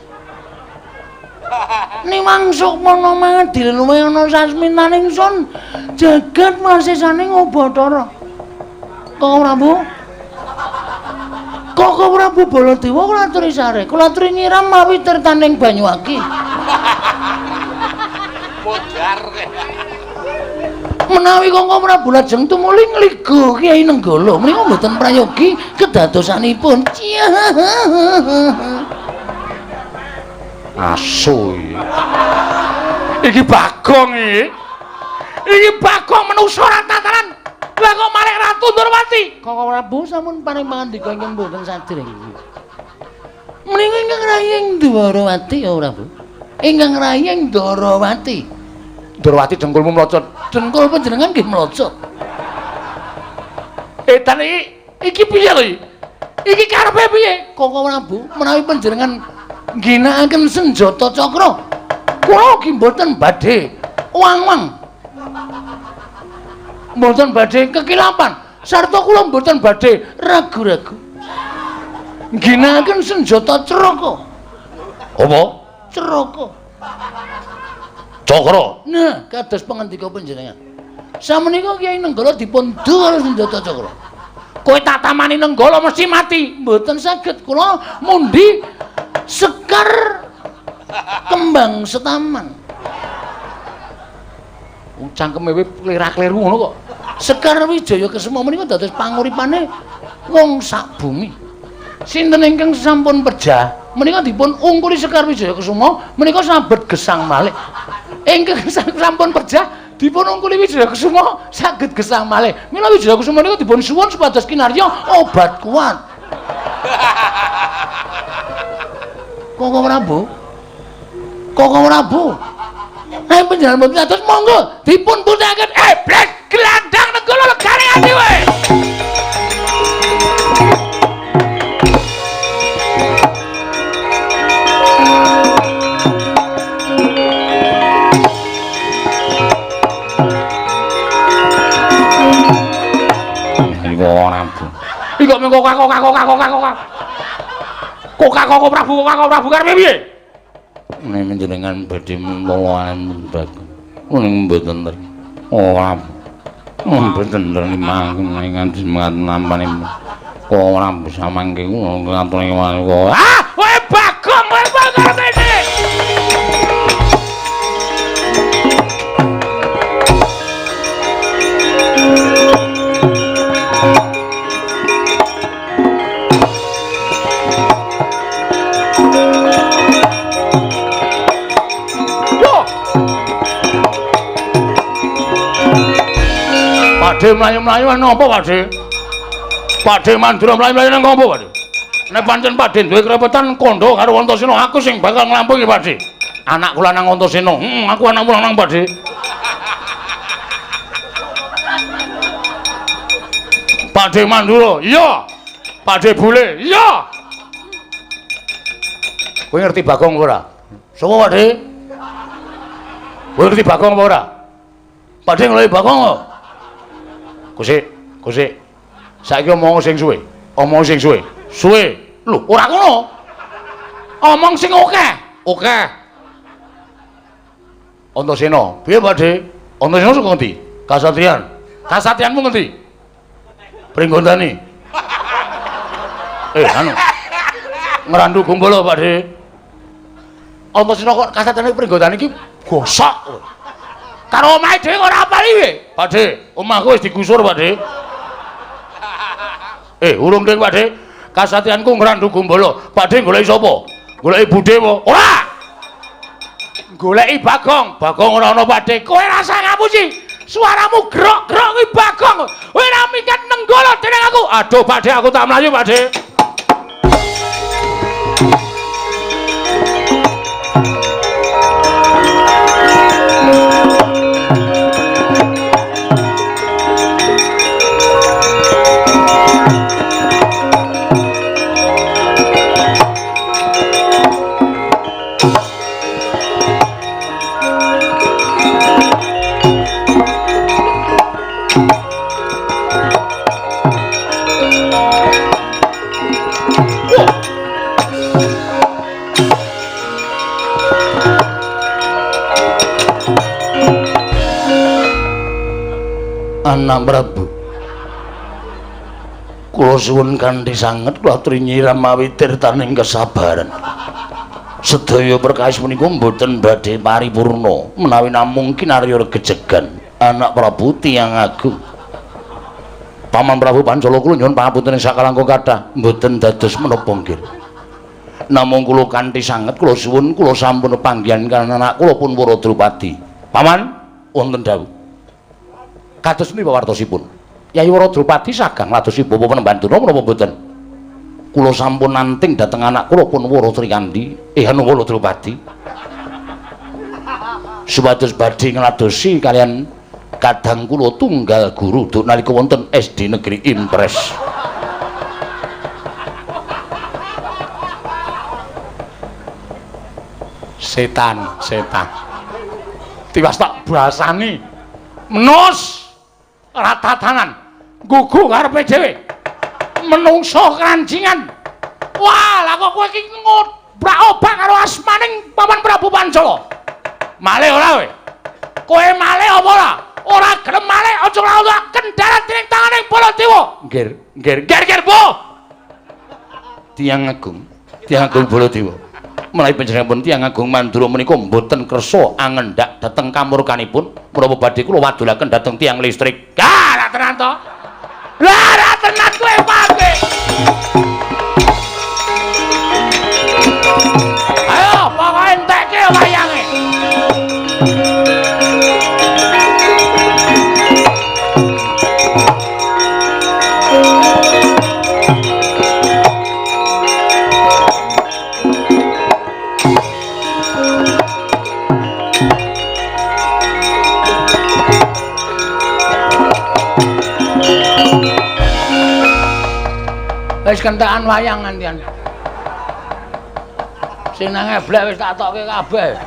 Niwang Sukmana mangadil luwih ana sasminaning sun jagat wasisaning Ubathara. Kanggo Prabu. Kanggo Prabu Baladewa kula aturi sareng. Kula aturi nyiram mawi tirtaning Banyuwangi. Modar. Menawi Kanggo Prabu lajeng tumuli ngligo Kyai Nenggala menika mboten prayogi kedadosanipun. Asu iki Bagong iki. Iki Bagong menungso ora tataran. Lah kok malah Ratu Ndrawati. Kanggo Prabu sampun paring pangandika ingkang mboten sadring. Menika ingkang rayeng Ndrawati ya Prabu. Ingkang rayeng Ndrawati. Ndrawati dengkulmu mlocot. Dengkul panjenengan nggih mlocot. Edan iki piye lho iki? Iki karepe piye? Kanggo Prabu menawi panjenengan ngginakaken senjata cakra, kula ugi mboten badhe wang-wang. Mboten badhe kekilapan, sarta kula mboten badhe ragu-ragu. Ngginakaken senjata ceraka. Apa? Ceraka. Cakra. Nah, kados pangandika panjenengan. Sameneika Kyai Nenggala dipun dul senjata cakra. Kowe tatamani Nenggala mesti mati. Mboten saged kula mundi Sekar Kembang Setaman. Wong cangkeme klirah-kliru ngono kok. Sekar Wijaya Kesuma menika dados panguripane wong sak bumi. Sinten ingkang sampun pejah menika dipun ungkuli Sekar Wijaya Kesuma menika sabet gesang malih. Ingkang sampun pejah dipun ungkuli Wijaya Kesuma saged gesang malih. Mila Wijaya Kesuma niku dipun suwun supados kinarya obat kuat. Kanggo Prabu. Kanggo Prabu. Nek panjenengan mboten atus monggo dipun puthaken eblet glandang Nenggala legane ati wae. Iki kok mengko Kanggo Prabu karepe piye? Nek panjenengan badhe mlawan Bagong. Ning mboten ten. Ora. Mboten ten mangan semangat nampane. Kok ora bisa mangke ngaturi wae. Ah, kowe Bagong kowe karepe iki. Pakde mlayu-mlayu ana apa Pakde? Pakde Mandura mlayu-mlayu nang apa Pakde? Nek pancen Pakde duwe kerepetan kandha karo Antasena, aku sing bakal nglampungi Pakde. Anak kula nang Antasena. Aku anak kula nang Pakde. Pakde Mandura, iya. Pakde Bule, iya. Kowe ngerti Bagong ora? Sapa Pakde? Kowe ngerti Bagong apa ora? Pakde ngelohi Bagong kok. Kusik. Saiki omong sing suwe. Omong sing suwe. Suwe. Lho, ora ngono. Omong sing akeh. Akeh. Antasena, piye Pakde? Antasena saka endi? Kasatriyan. Kasatriyanmu ngendi? Pringgondani. Anu. Ngrandu Gombala Pakde. Antasena kok kasatriyane Pringgondani iki gosok. Karo omahe dhewe ora apal iki, Pakde. Omahku wis digusur, Pakde. Urung ding, Pakde. Kasatyanku ngrandu Gumbala. Badhe goleki sapa? Goleki Budewa. Ora. Goleki Bagong. Bagong ora ana Badhe. Kowe rasa ngapusi. Suaramu grok-grok kuwi Bagong. Kowe ora minggat nenggala dening aku. Aduh Badhe aku tak mlayu Badhe. Anak Prabu, kula suwun kanthi sanget kula aturi nyiramawi tirtaning kesabaran. Sedaya perkawis menika mboten badhe paripurna menawi namung kinarya gejegan. Anak Prabu tiyang agung. Paman Prabu Pancala kula nyuwun pangapunten sakalangkung kathah mboten dados menapa nggih. Namung kula kanthi sanget kula suwun kula sampun panggihan kaliyan anak kula pun Wara Drupadi. Paman wonten dawuh. Kados menika wartosipun. Yai Wara Drupadi sagang ladosi bapa Panembanduna menapa mboten? Kula sampun nanting dhateng anak kula pun Wara Trikandi, Anu Wara Drupadi. Supados badhe ngladosi kalian kadang kula tunggal guru duk nalika wonten SD Negeri Impres. Setan. Tiwas tak basani. Menus ratatanan gugu karepe dhewe menungso kranjingan. Wah lah kok kowe iki ngobrak-obrak karo asmaning Paman Prabu Pancala. Malih ora kowe? Kowe malih apa ora? Ora gelem malih aja ora kendharat dening tanganing Baladewa. Nggir po. Tiyang Agung Baladewa. Menawi panjenenganipun tiyang agung Mandura menika mboten kersa angendhak dhateng kamurkanipun menapa badhe kula wadulaken dhateng tiyang listrik. Lah tenan to? Lah tenan kowe pake. Ayo pokoke entekke wayange. Wis kentekan wayangan pian. Sing nang eblek wis tak tokke kabeh.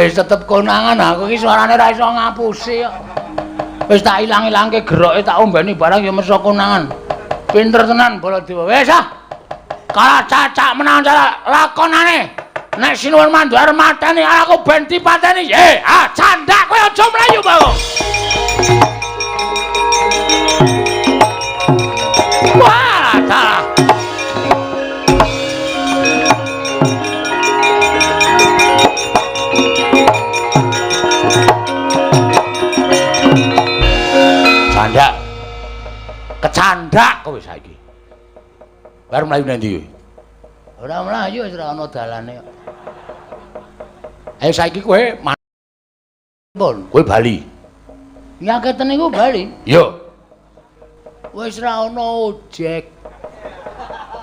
Wis tetep konangan aku iki suarane ra iso ngapusi kok. Wis tak ilang-ilangke geroke tak ombeni barang ya mesa konangan. Pinter tenan Baladewa. Wis ah. Kalah cacak menang cara lakonane. Nek sinuwun mandhar mateni aku ben dipateni. Candak kowe aja mlayu, Bang. Wah, ta. Candak. Kecandak kowe saiki. Bar mlayu nang ndi kowe? Ora mlayu wis ora ana dalane kok. Ayo saiki kowe pun kowe bali. Nyaketen niku bali? Yo. Wis ra ana ojek.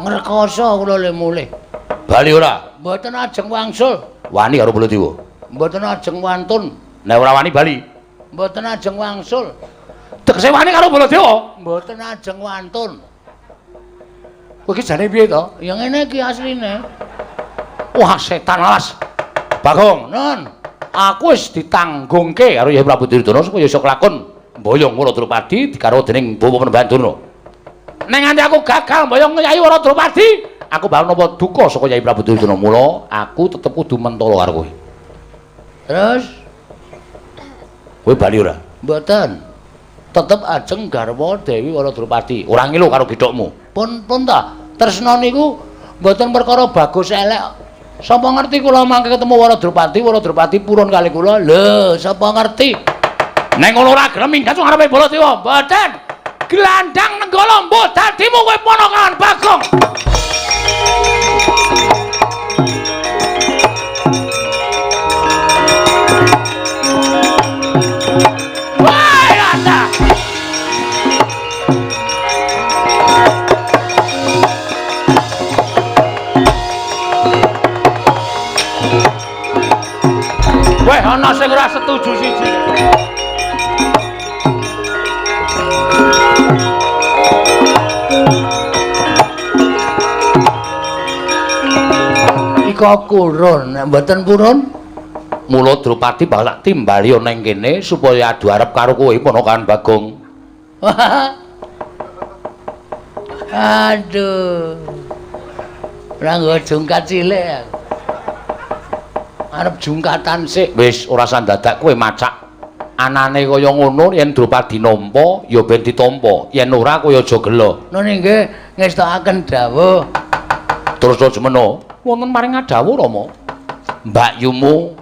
Ngrekoso kula le mulih. Bali ora? Mboten ajeng wangsul. Wani karo Baladewa. Mboten ajeng wantun. Nek ora wani bali. Mboten ajeng wangsul. Tegese wani karo Baladewa? Mboten ajeng wantun. Kowe iki jane piye to? Ya ngene iki asline. Wah, setan alas. Bagong, nun. Aku wis ditanggungke karo Yai Prabu Duryudana supaya iso kelakon mboyong Wara Drupadi dikaro dening Bapak Panembanduna. Nek nganti aku gagal mboyong Yai Wara Drupadi, aku bakal nampa duka saka Yai Prabu Duryudana. Mula aku tetep kudu mentala karo kowe. Terus kowe bali ora? Mboten. Tetep ajeng garwa Dewi Wara Drupadi. Ora ngilu karo gedhokmu. Pun ta. Tresna niku mboten perkara bagus elek. Sapa ngerti kula mangke ketemu Wara Drupadi purun kali kula. Lho, sapa ngerti? Nek ngono ora gelem minggat ngarepe Baladewa. Mboten. gelandang nenggala mbuh dadimu kowe ponakan Bagong. Wah, rata. Weh, ana sing ora setuju siji. Ika kurun, nek mboten purun mula Drupadi bakal tak timbali ana ing kene supaya adu arep karo kowe ponakan Bagong. Aduh. Ora nggo jungkat cilik aku. Arep jungkatan sik. Wis ora sandadak kowe macak. Anane kaya ngono yen Drupadi nampa ya ben ditampa. Yen ora kowe aja gelo. Nune nggih ngestakaken dawuh. Terus semeno wonten maring dawuh Rama. Mbak Yumu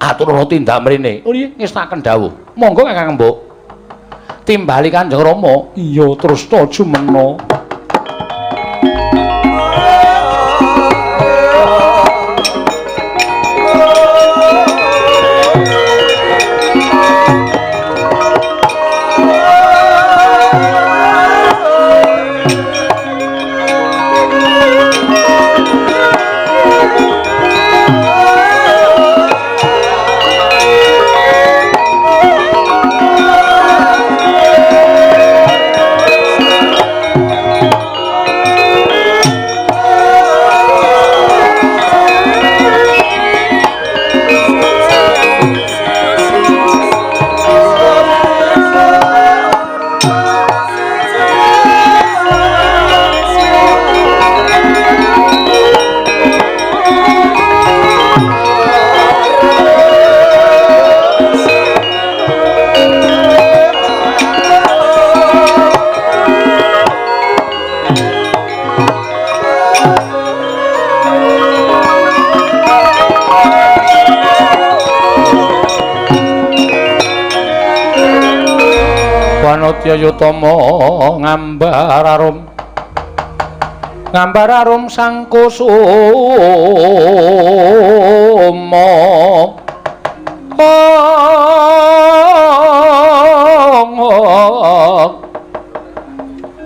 atur ana tindak mrene. Oh nggih ngestakaken dawuh. Monggo Kakang Mbok. Timbali Kanjeng Rama. Iya terus jumena. Wanodya Yutama ngambar arum sang kusuma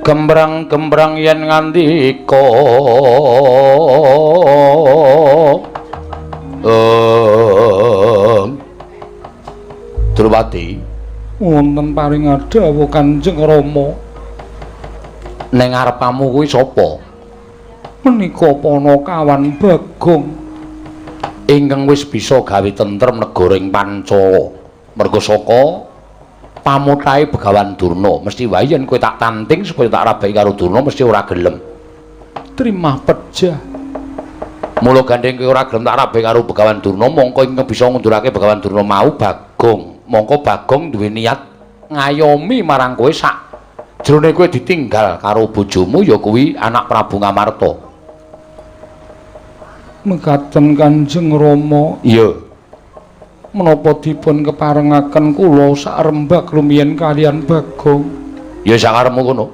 gembrang-gembrang yen ngandika Drupadi wonten paring dawuh Kanjeng Rama. Ning ngarepamu kuwi sapa? Menika Panakawan Bagong ingkang wis bisa gawe tentrem negara ing Pancala. Merga saka pamutahe Begawan Durna, mesti wae yen kowe tak tanting supaya tak rabai karo Durna mesti ora gelem. Trimah pejah. Mula gandeng kowe ora gelem tak rabai karo Begawan Durna, mongko ingkang bisa ngundurake Begawan Durna mau Bagong. Mongko Bagong duwe niat ngayomi marang kowe sak jroning kowe ditinggal karo bojomu ya kuwi anak Prabu Ngamarta. Mekaten Kanjeng Rama. Iya. Menapa dipun keparengaken kula sak rembag rumiyin kaliyan Bagong? Ya sakarepmu kono.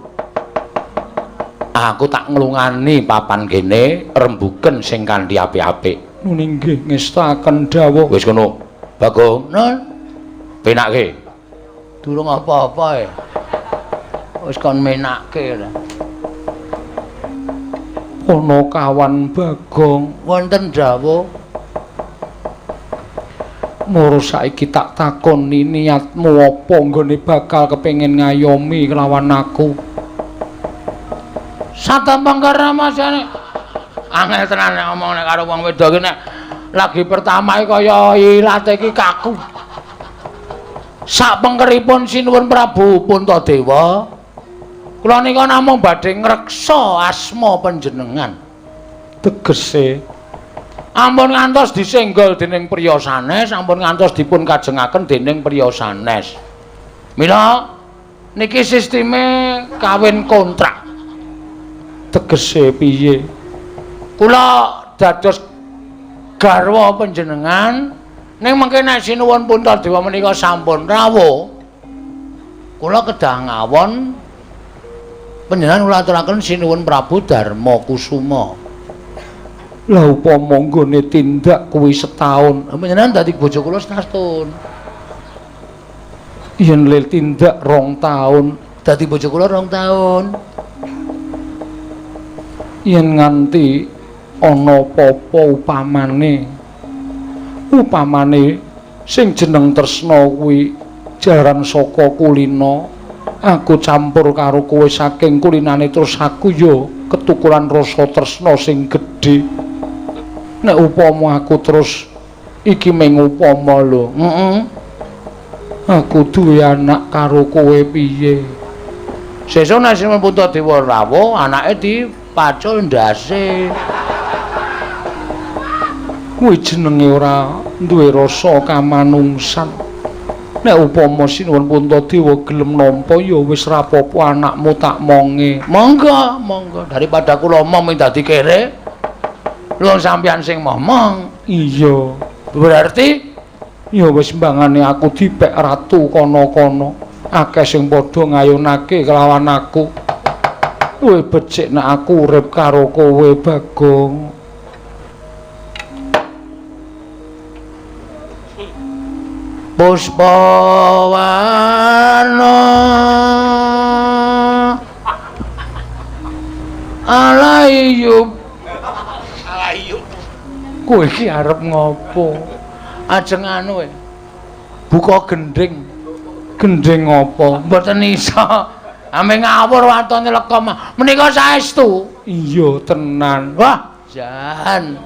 Aku tak nglungani papan kene rembugen sing kanthi apik-apik. Nggih nggih ngestaken dawuh. Wis kono. Bagong. Nun. Penake. Durung apa-apa ya. Wis kon menake lho. Panakawan Bagong wonten dawuh. Moro saiki tak takoni niatmu apa nggone bakal kepengin ngayomi kelawan aku. Satampang karamasane. Angel tenan nek ngomong nek karo wong wedok iki nek lagi pertama iki kaya ilate iki kaku. Sak pengkeripun sinuwun Prabu Puntadewa, kula nika namung badhe ngreksa asma panjenengan. Tegese ampun ngantos disenggol dening priya sanes, ampun ngantos dipun kajengaken dening priya sanes. Mila niki sisteme kawin kontrak. Tegese piye? Kula dados garwa panjenengan. Ning mengke nek sinuwun Puntadewa menika sampun rawuh, kula kedah ngawon Panjenengan kula aturaken sinuwun Prabu Darma Kusuma. Lah upama nggone tindak kuwi setahun, Panjenengan dadi bojo kula setahun. yen lil tindak 2 taun, Dadi bojo kula 2 taun. yen nganti ana apa-apa upamane sing jeneng tresna kuwi jaran saka kulina, aku campur karo kowe saking kulinane terus aku ya ketukuran rasa tresna sing gedhe. Nek upama aku terus iki mung upama lho, aku duwe anak karo kowe piye? Sesuk nek Sinuwun Puntadewa rawuh, anake dipacul ndase. Kuwi jenenge ora duwe rasa kamanungsan. Nek upama Sinuwun Puntadewa gelem nampa ya wis ra apa-apa anakmu tak monge. Monggo, daripada kula omong dadi kere. Lho sampeyan sing momong. Iya, Berarti ya wis mbangane aku dipek ratu kono-kono. Akeh sing padha ngayunake kelawan aku. Kowe becik nek aku urip karo kowe, Bagong. Puspawarna Alayub. Kowe iki arep ngopo? Ajeng anu buka gending. Gending ngopo? Mboten iso. Ame ngawur watone lekom. Menika saestu. Iya tenan. Wah, jan.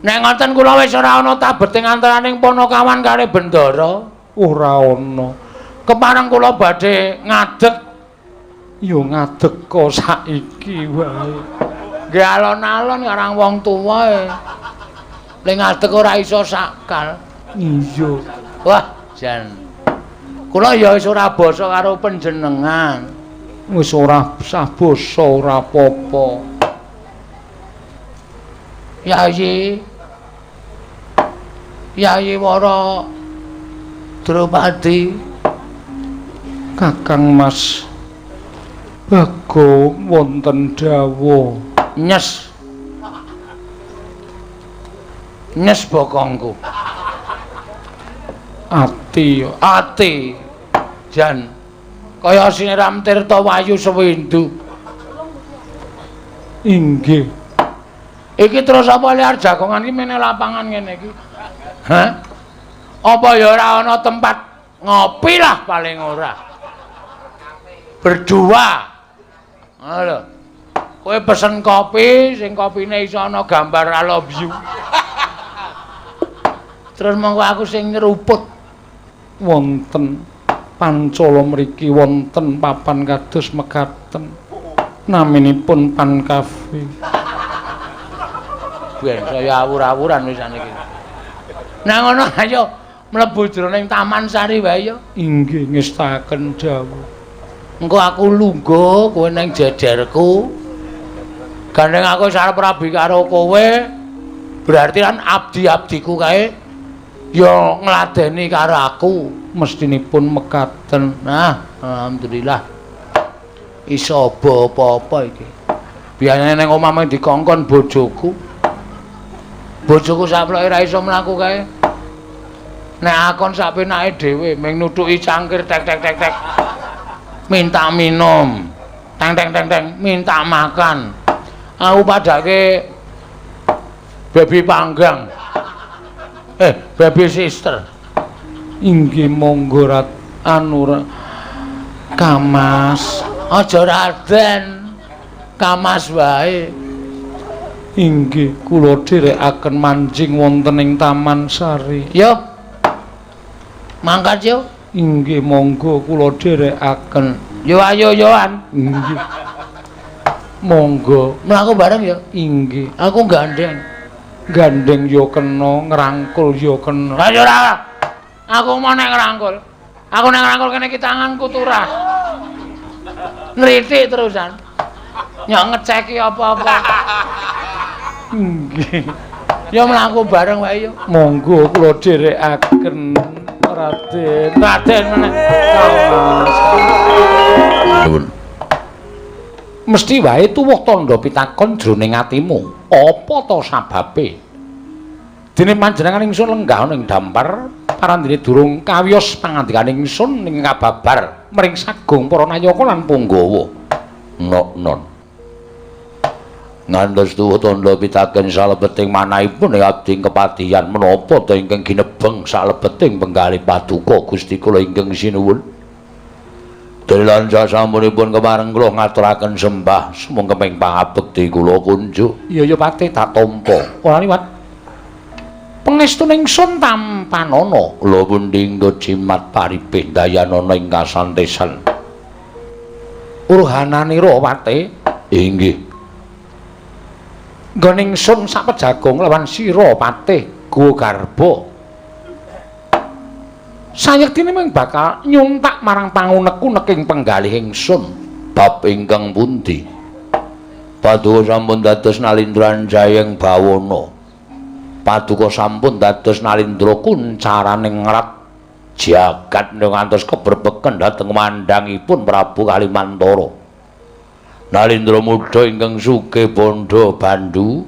Nek ngoten kula wis ora ana tabeting antaraning Ponokawan kali Bendara. Ora ana. Kepareng kula badhe ngadeg. Ya ngadeg kok saiki wae. Nggih alon-alon karang wong tuwa. Ning ngadeg ora iso sakal. Iya. Wah, jan. Kula ya wis ora basa karo panjenengan. Wis ora sah basa ora apa-apa. Yayi Wara Drupadi, Kakang Mas Bagong wonten dawuh. Nyes bokongku. Ati jan kaya siniram tirta wayu sewindu. Inggih. Iki terus apa liar jagongan iki meneh lapangan ngene iki? Hah? Apa ya ora ana tempat ngopi lah paling ora. Berdua. Lho. Kowe pesen kopi, sing kopine iso ana gambar I love you. Terus monggo aku sing nyeruput. Wonten Pancala mriki wonten papan kados mekaten. Naminipun Pan Cafe. Ben saya awur-awuran wisan iki. Nah ngono ayo mlebu jroning Taman Sari wae ya. Inggih ngestaken dawuh. Engko aku lungguh kowe ning jejerku. Gandeng aku sarep rabi karo kowe. Berarti kan abdi-abdiku kae ya ngladeni karo aku. Mestinipun mekaten. Nah, alhamdulillah. Iso apa-apa iki. Biasane ning omah mung dikongkon bojoku. Bojoku saploke ra iso mlaku kae. Nek akon sak penake dhewe mung nutuki cangkir tek. Minta minum. Teng, minta makan. Aku padake baby panggang. Baby sister. Inggih monggo rat Kamas. Aja Raden. Kamas wae. Inggih kula dherekaken manjing wonten ing Taman Sari. Yo. Mangkat yo. Inggih monggo kula dherekaken. Yo ayo yoan. Inggih. Monggo Mlaku bareng ya. inggih. Aku gandeng. Gandeng yo kena, ngrangkul yo kena. Ayo ora. Aku mau nek ngrangkul. Aku nek ngrangkul kene iki tanganku turah. Nritik terusan. Nyok ngeceki apa-apa. Nggih. Ya mlaku bareng wae yo. Monggo kula dherekaken Raden. Raden meneh. Nuwun. Mesti wae tuwuh tandha pitakon jroning atimu. Apa ta sababe? Dene panjenengan ingsun lenggah ning dampar parandene durung kawiyos pangandikan ingsun ning kababar mring sagung para nayaka lan punggawa. Non. Ngantos tuwuh tandha pitaken salebeting manahipun ing abdi kepatihan menapa ta ingkang ginebeng salebeting penggalih paduka Gusti kula ingkang sinuwun. Dalan sasampunipun kemareng kula ngaturaken sembah sumangga ping pangabekti kula kunjuk. Iya Pati tak tampa. Ora liwat. Pangestu ingsun tampanana. Kula pundi nggo jimat paripih dayanana ing kasantesan. Urhananira Pati. Inggih. Nggon ingsun sak pejagung lawan sira Patih Guwa Garba. Sayektine mung bakal nyuntak marang pangunek-uneking penggalih ingsun. Bab ingkang pundi? Paduka sampun dados nalindran jayeng bawana. Paduka sampun dados nalindra kuncaraning ngrat jagat ngantos keberbeken dhateng mandhangipun Prabu Kalimantara. Nalindra muda ingkang sugih bondo bandu.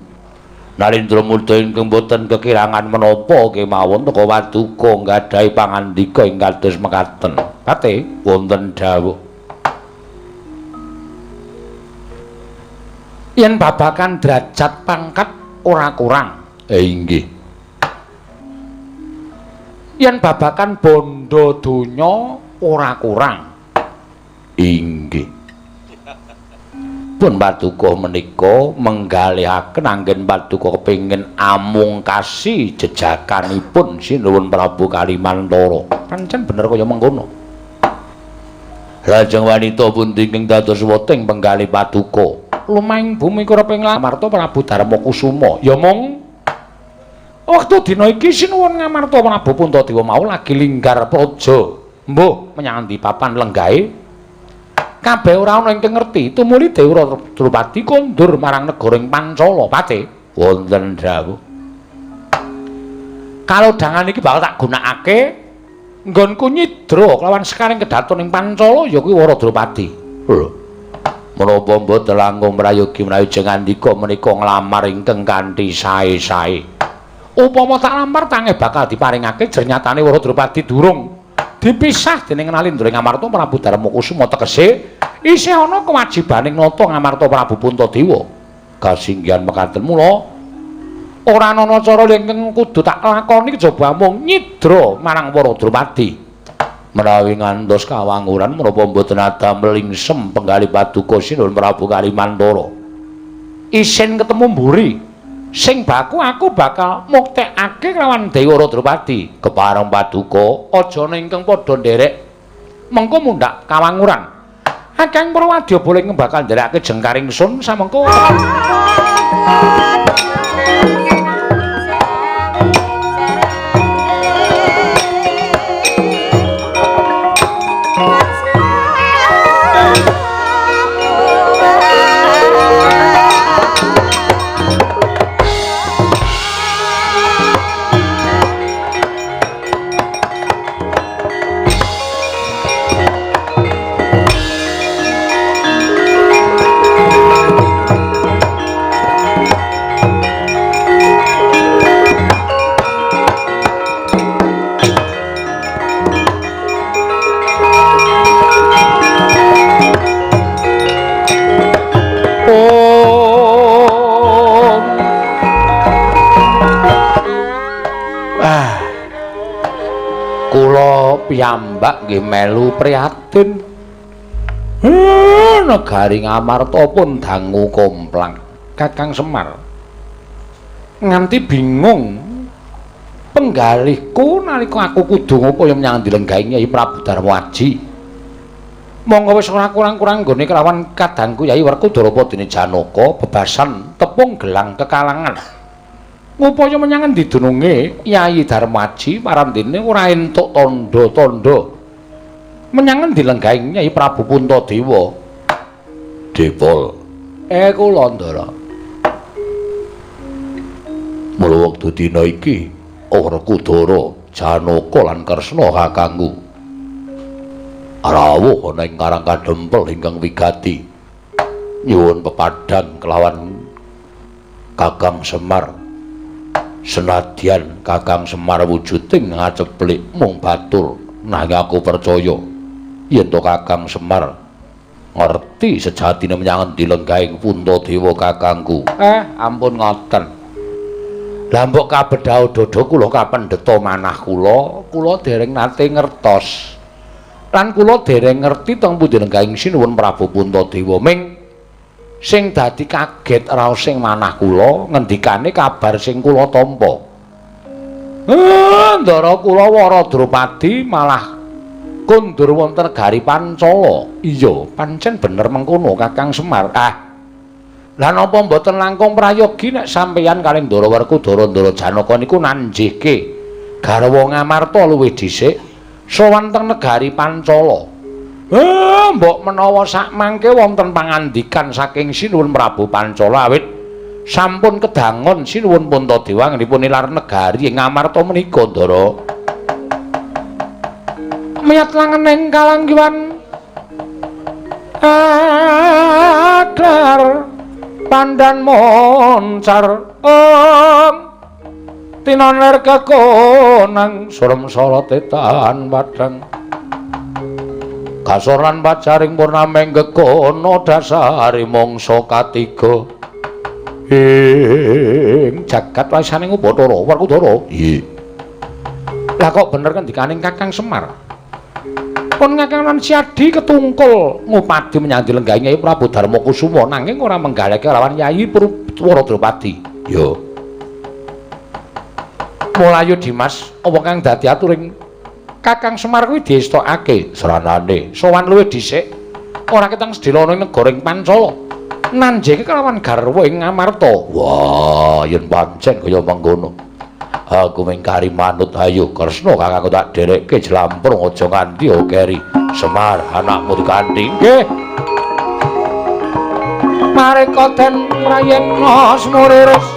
Nalindra muda ingkang boten kekirangan menapa kemawon teka paduka nggadahi pangandika ing kados mekaten. Pati Wonten dawuh. yen babagan derajat pangkat ora kurang. Inggih. Yen babagan bondo donya ora kurang. Inggih. Pun paduka menika menggalihaken anggen paduka kepengin amungkasi jejakanipun sinuwun Prabu Kalimantara. Pancen bener kaya mengkono. Lajeng wanita pundi ingkang dados weting penggalih paduka. Lumahing bumi kurep ing Ngamarta Prabu Darmakusuma. Ya mung wektu dina iki sinuwun Ngamarta Prabu Puntadewa mau lagi linggar praja. Mbuh menyang ndi papan lenggahe? Kabeh ora ana ingkang ngerti tumuli Dewa Drupadi kondur marang negara ing Pancala. Pati Wonten dawuh. kalodhangan iki bakal tak gunakake nggonku nyidra kelawan sekaring kedaton ing Pancala ya kuwi Wara Drupadi. Lho. Menapa mboten langkung prayogi menawi jengandika menika nglamar ingkang kanthi sae-sae. Upama tak lamar tange bakal diparingake jernyatane Wara Drupadi durung dipisah dening Nalindra Ngamarta Prabu Darmakusuma tegese isih ana kewajibaning nata Ngamarta Prabu Puntadewa. Kasinggihan mekaten mula ora ana cara ingkang kudu tak lakoni kejaba mung nyidra marang Wara Drupadi. Menawi ngantos kawanguran menapa mboten adamel lingsem penggalih paduka sinuwun Prabu Kalimantara. Isin ketemu mburi sing baku aku bakal muktekake lawan Dewa Drupadi. Kepareng paduka Aja ingkang padha nderek mengko mundhak kawanguran. Kakang Prawadya boleh bakal nderekake jengkaring sun samengko. Piyambak nggih melu prihatin. Negari Ngamarta pun dangu komplang. Kakang Semar nganti bingung penggalihku nalika aku kudu ngupaya menyang dilenggahi Nyai Prabu Darmawaji. Monggo wis ora kurang-kurang nggone kelawan kadangku Yai Werkudara dene Janaka bebasan tepung gelang kekalangan. Ngupaya menyang endi dununge Yai Darmaji parandene ora entuk tandha-tandha menyang endi lenggahi Nyai Prabu Puntadewa. Dipol Kula Ndara. Mula wektu dina iki Werkudara, Janaka lan Kresna kakangku rawuh ana ing Karang Kadempel ingkang wigati. nyuwun pepadang kelawan Kakang Semar. Senadyan Kakang Semar wujuding ngaceplik mung batur, nanging aku percaya yen to Kakang Semar ngerti sejatine menyang endi lenggahing Puntadewa kakangku. Ampun ngoten. Lah mbok kabedhao dodo kula kapendheta manah kula dereng nate ngertos. Lan kula dereng ngerti teng pundi lenggahing sinuwun Prabu Puntadewa. Ming sing dadi kaget raos sing manah kula ngendikane kabar sing kula tampa. Ndara kula Waradrupadi malah kondur wonten negari Pancala. Iya, pancen bener mengkono Kakang Semar. Lah napa mboten langkung prayogi nek sampeyan kalih Ndara Werkudara Ndara Janaka niku nanjihke garwa Ngamarta luwih dhisik sowan teng negari Pancala. Mbok menawa sak mangke wonten pangandikan saking Sinuwun Prabu Pancala awit sampun kedangon Sinuwun Puntadewa ngenipun nilar negari Ngamarta menika Ndara. Miyat langening kalanggiwan aklar pandan moncar tinoner kekonang surem sorotetan padang kasoran pacaring purnameng gekono dasari mongso katiga ing jagat wasaning Bathara Werkudara. Iya. Lah kok bener ngendikaning Kakang Semar? Pun Kakang lan Siadi ketungkul ngupadi menyang lenggahing Nyai Prabu Darmakusuma nanging ora menggaleke lawan Nyai Waradrupadi. Yo. Mulayu Dimas, apa kang dadi aturing Kakang Semar kuwi diestokake seranane sowan luwih dhisik ora ketang sedina ing negara ing Pancala. Nanjeke kelawan garwa ing Ngamarta. Wah, yen pancen kaya mangkono. Aku mengkari manut ayo Kresna kakangku tak derekke jlamprung aja nganti keri Semar anakmu dikanthi. Nggih. Mareka den rayekna semuriris.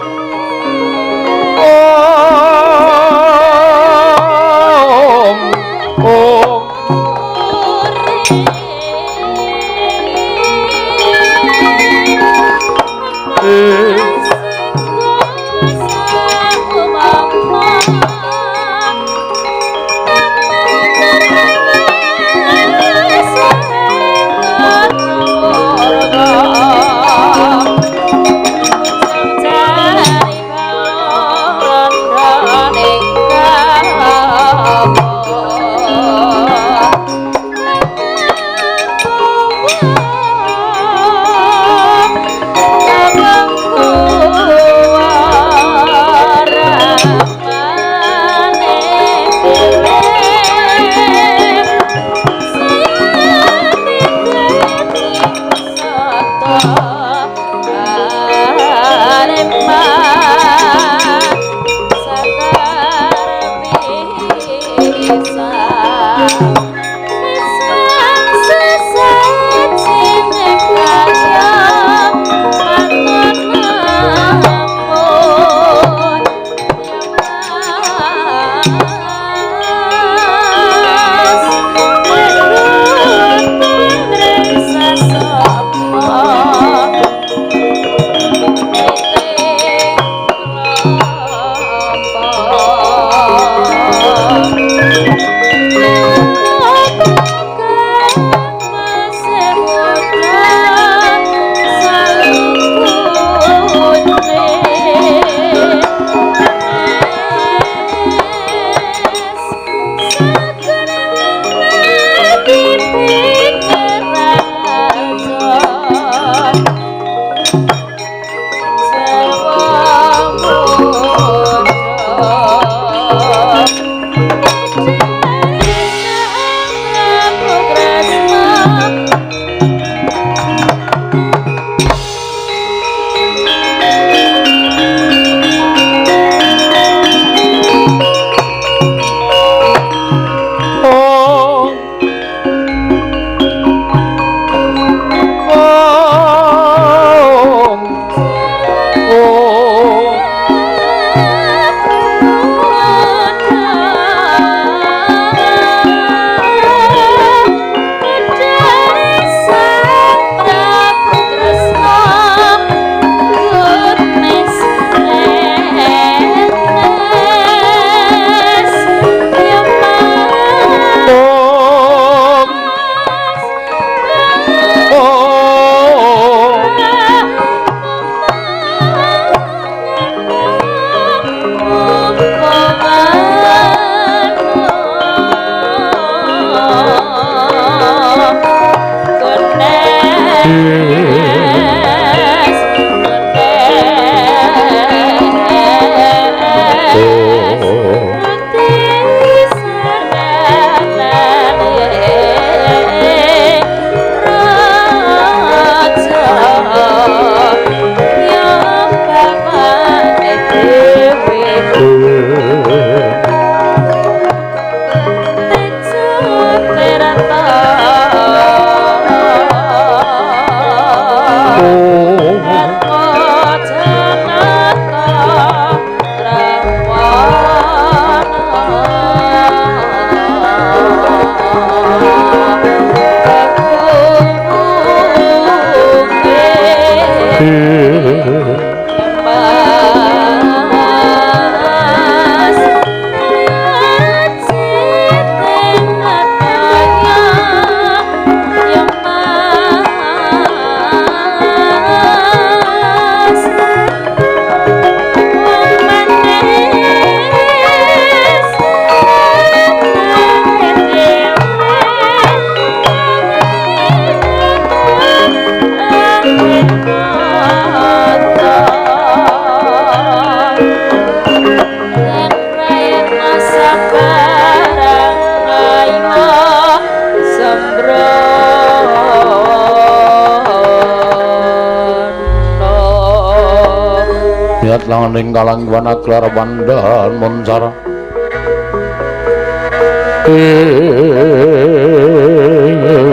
Langaning kalang wanaglar wandahan moncar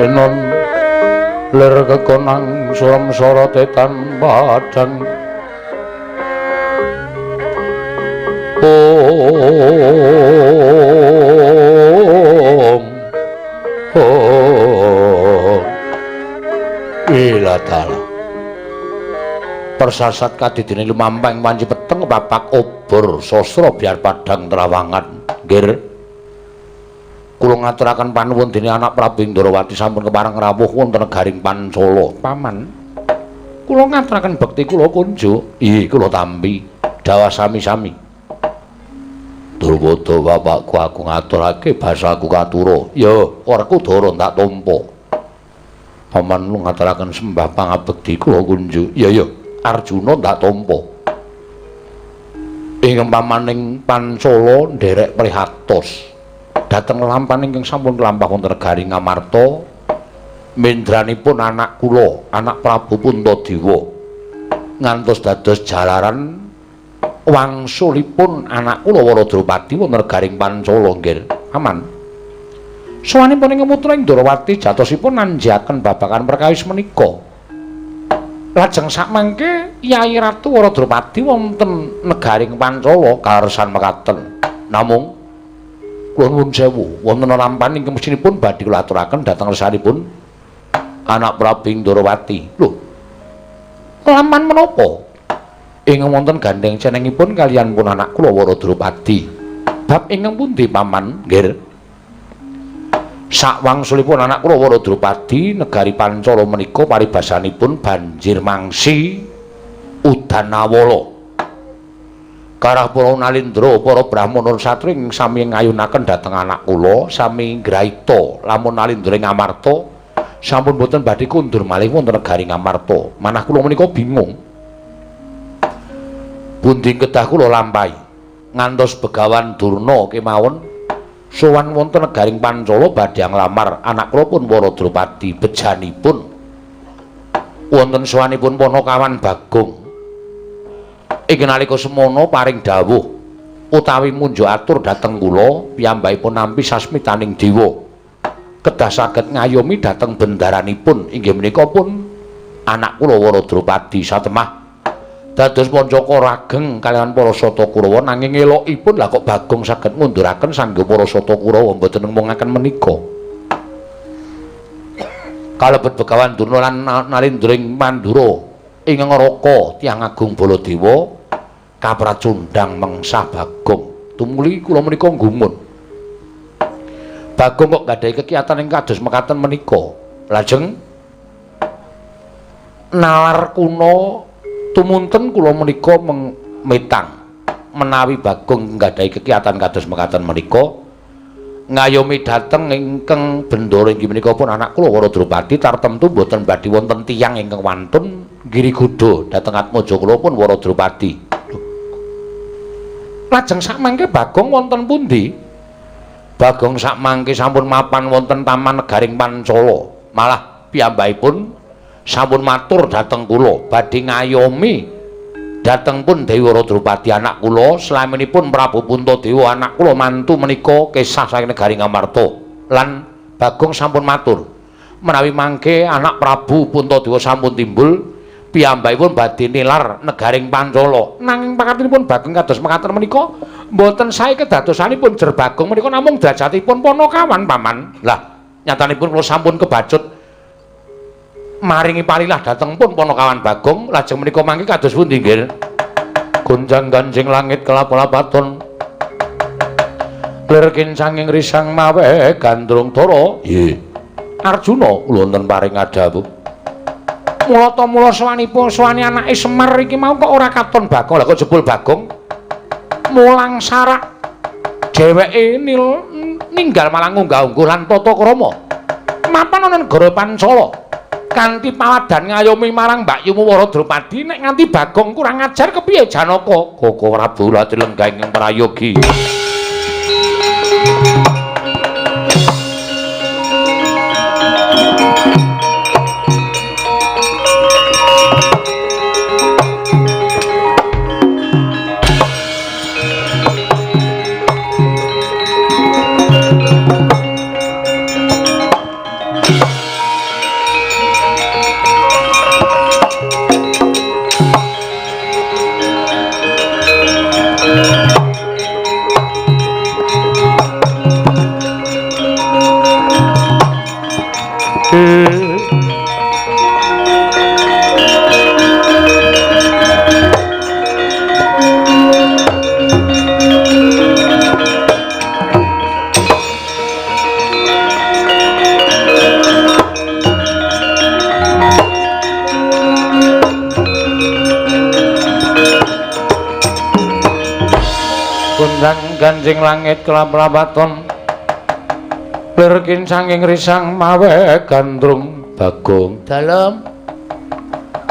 non ler kekonang suram sorotetan padang ilatala persasat kadidene lumampang panci peteng bapak obor sastra biar padang trawangan nggih kula ngaturaken panuwun dene anak Prabu Indrawati sampun kepareng rawuh wonten negaring Pancala paman kula ngaturaken bekti kula kunjuk nggih kula tampi dawa sami-sami Durwada bapakku aku ngaturake basaku katura ya Werkudara tak tampa paman lu ngaturaken sembah pangabekti kula kunjuk ya ya Arjuna ndak tampa. Ing pamaning Pancala nderek prihatos. Dhateng lampahan ingkang sampun lampah wonten negari Ngamarta mendranipun anak kula, anak Prabu Puntadewa. Ngantos dados jalaran wangsulipun anak kula Waradrawati wonten negari Pancala nggih. Aman. Sawanipun ing putra Indrawati jatosipun nanjaken babagan perkawis menika. Lajeng sakmangke Yai Ratu Waradrawati wonten negaring Pancala karesan mekaten. Namung kula nuwun sewu wonten lampahan ingkang mesinipun badhe kula aturaken dhateng resanipun anak Prabu Indrawati. Lho. Lampahan menapa? Ingkang wonten gandeng cenengipun kaliyan pun anak kula Waradrawati. Bab ingkang pundi paman? Nggih. Sakwangsulipun anak kula Waradrawati negari Pancala menika paribasanipun banjir mangsi udan awala. Karah para nalindra para brahmana satring sami ngayunaken dhateng anak kula sami ngraita lamun nalindra ing Ngamarta sampun boten badhe kundur malih wonten negari Ngamarta. Manah kula menika bingung. Pundi kedah kula lampahi ngantos Begawan Durna kemawon sowan wonten negaring Pancala badhe nglamar anak kula pun Waradrawati bejanipun wonten sowanipun Panakawan Bagong ing nalika semana paring dawuh utawi munjuk atur dhateng kula piyambakipun nampi sasmitaning dewa kedah saged ngayomi dhateng bendaranipun inggih menika pun anak kula Waradrawati satemah dados pancaka rageng kaliyan para Sata Kurawa nanging elokipun lah kok Bagong saged ngunduraken sangga para Sata Kurawa mboten nemungaken menika. Kalebet Begawan Durna lan Nalindring Mandura ing ngraka Tiyang Agung Baladewa kapracundang mengsah Bagong. Tumuli kula menika nggumun. Bagong kok gadhahi kekiyatan ing kados mekaten menika. Lajeng nalar kuna tumunten kula menika metang menawi Bagong nggadhahi kekiyatan kados mekaten menika ngayomi dhateng ingkang bendara inggih menika pun anak kula Wara Drupadi tartemtu boten badhe wonten tiyang ingkang wantun Giriguda dhateng atmaja kula pun Wara Drupadi. Lajeng sakmangke Bagong wonten pundi? Bagong sakmangke sampun mapan wonten Taman Negaring Pancala. Malah piyambakipun sampun matur dhateng kula badhe ngayomi dhateng pun Dewi Wara Drupadi anak kula slaminipun Prabu Puntadewa anak kula mantu menika kesah saking Negaring Amarta. Lan Bagong sampun matur menawi mangke anak Prabu Puntadewa sampun timbul piyambakipun badhe nilar Negaring Pancala. Nanging pakatinipun Bagong kados mekaten menika mboten sae kedadosanipun Jer Bagong menika namung derajatipun Panakawan paman. Lah nyatanipun kula sampun kebacut maringi palilah dhateng pun Panakawan Bagong lajeng menika mangke kados pundi nggih? Gonjang ganjing langit kelap-lapaton lir kincanging risang mawe gandrung dara. Nggih. Arjuna kula wonten paring adawu. Mula ta mula sawani anake Semar iki mau kok ora katon Bagong. Lah kok jebul Bagong mulang sarak dheweke ninggal malang unggah-ungguh lan tata krama mapan ana negara Pancala kanthi paladan ngayomi marang Mbak Yumu Wara Drupadi. Nek nganti Bagong kurang ajar kepiye Janaka? Koko Prabu lati lenggah ing prayogi. Ganjing langit kelap-lapaton lir kincanging risang mawe gandrung. Bagong dalem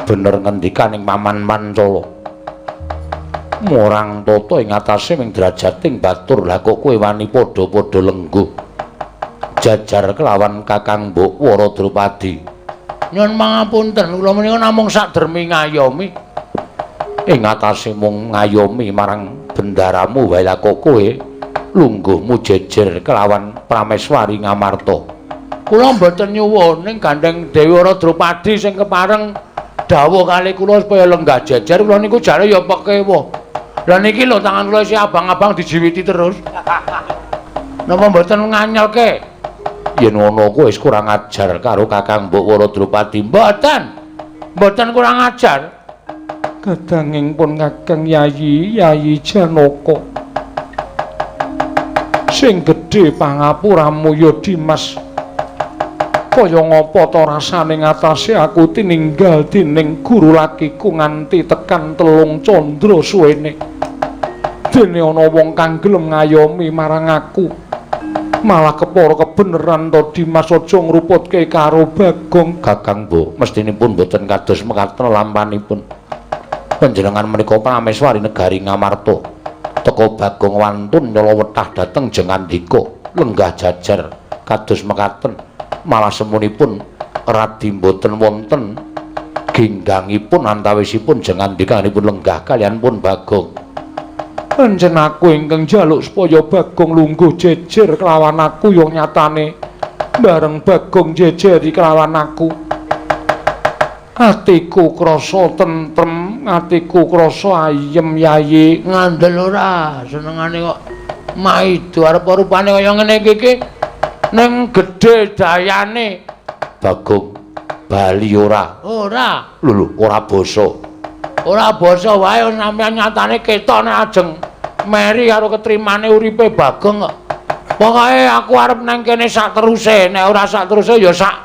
bener ngendikaning Paman Pancala murang tata ing atase ming derajating batur. Lah kok kowe wani padha-padha lengguh jajar kelawan Kakang Mbok Wara Drupadi. Nyuwun pangapunten kula menika namung sakdermi ngayomi ing atase mung ngayomi marang bendaramu wae. Lah kok kowe lungguhmu jejer kelawan Prameswari Ngamarta. Kula mboten nyuwun ning gandeng Dewi Wara Drupadi sing kepareng dawuh kali kula supaya lenggah jejer. Kula niku jare ya pekewo. Lah niki lho tangan kula isih abang-abang dijiwiti terus. Napa mboten nganyelke? Yen ngono kowe wis kurang ajar karo Kakang Mbok Wara Drupadi. Mboten kurang ajar. Kadanging pun Kakang Yayi Janaka sing gedhe pangapuramu ya Dimas, kaya ngapa ta rasane ngatasé aku tininggal dening guru lakiku nganti tekan 3 candra suwene. Dene ana wong kang gelem ngayomi marang aku, malah kepara kebeneran to Dimas aja ngruputke karo Bagong. Kakang Mbok, mestinipun boten kados mekaten lampanipun. Panjenengan menika Prameswari Negari Ngamarta. Teka Bagong wantun nyala wetah dhateng jengandika lenggah jajar kados mekaten. Malah semunipun radi boten wonten ginggangipun antawisipun jengandikanipun lenggah kaliyan pun Bagong. Pancen aku ingkang njaluk supaya Bagong lungguh jejer kelawan aku yo nyatane bareng Bagong jejeri kelawan aku. Atiku krasa tentrem, atiku krasa ayem Yayi. Ngandel ora senengane kok maido arep rupane kaya ngene iki ning gedhe dayane. Bagong bali ora? Ora. Lho ora basa. Ora basa wae sampeyan nyatane ketone ajeng meri karo ketrimane uripe Bagong kok. Pokoke aku arep nang kene sak teruse, nek ora sak teruse ya sak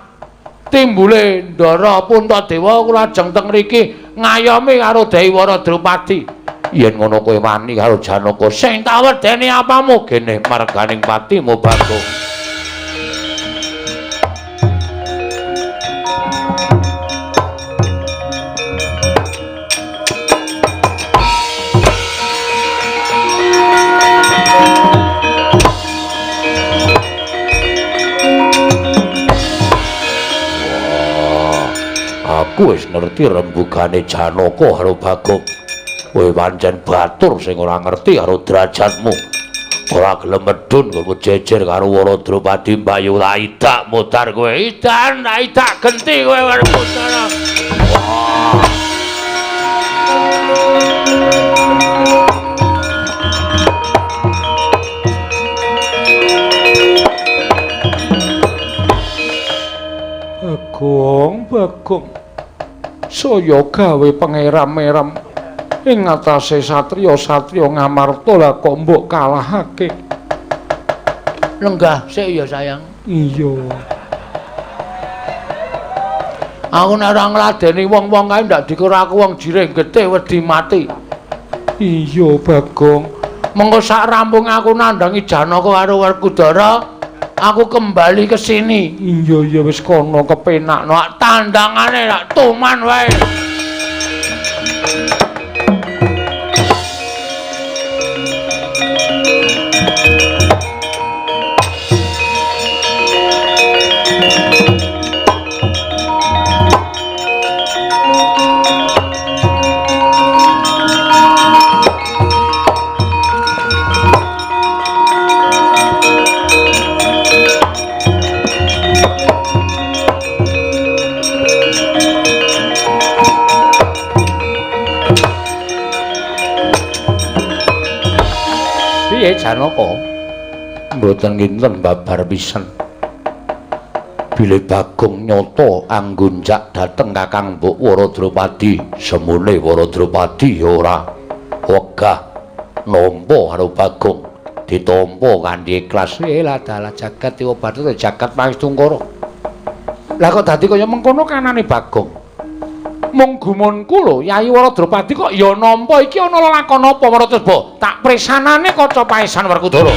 timbule Ndara Puntadewa kula ajeng teng mriki ngayomi karo Dewi Wara Drupadi. Yen ngono kowe wani karo Janaka sing tak wedeni apamu kene marganing patimu Bagong. Aku wis ngerti rembugane Janaka karo Bagong. Kowe pancen batur sing ora ngerti karo derajatmu. Ora gelem medhun kowe jejer karo Waradrupadi Mbayu idak mutar kowe. Idan idak genti kowe karo mutar. Bagong. Saya gawe pangeram-eram ing atase satriya-satriya Ngamarta lah kok mbok kalahake. Lenggah sik ya sayang. Iya. Aku nek ora ngladeni wong-wong kae ndak dikira aku wong jiring getih wedi mati. Iya, Bagong. Mengko sak rampung aku nandangi Janaka karo Werkudara, aku kembali ke sini. Iya wis kono kepenakno. Tandangane lak tuman wae. Piye Janaka? Mboten kinten babar pisan. Bilih Bagong nyata anggunjak dhateng Kakang Mbok Waradrupadi, semune Waradrupadi ya ora wegah nampa karo Bagong, ditampa kanthi ikhlas. Lah dalah jagat diobat jagat pangistungkara. Lah kok dadi kaya mengkono kanane Bagong? Mung gumunku lho, Yayi Waradrupadi kok ya nampa iki ana lelakon apa Waradrupadi? Tak presanane kaca paesan Werkudara.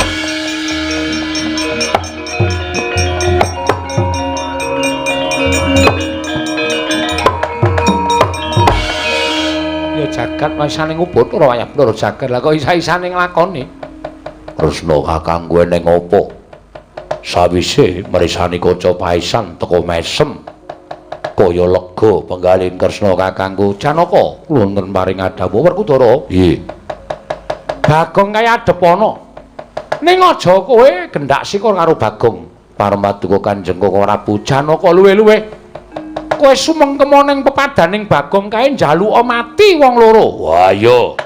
Ya jagat paesane ngubut ora wayah ndara jagat. Lah kok isa-isane nglakoni? Resna Kakang kowe ning apa? Sawise mresani kaca paesan teka mesem kaya lega penggalin Kresna kakangku Janaka wonten paring adhawu Werkudara. Piye? Bagong kaya adhep ana. Ning aja kowe gendak sikor karo Bagong. Parmaduka Kanjeng Koko Prabu Janaka luwe-luwe. Kowe sumengkema ning pepadaning Bagong kae njaluka mati wong loro. Wah iya.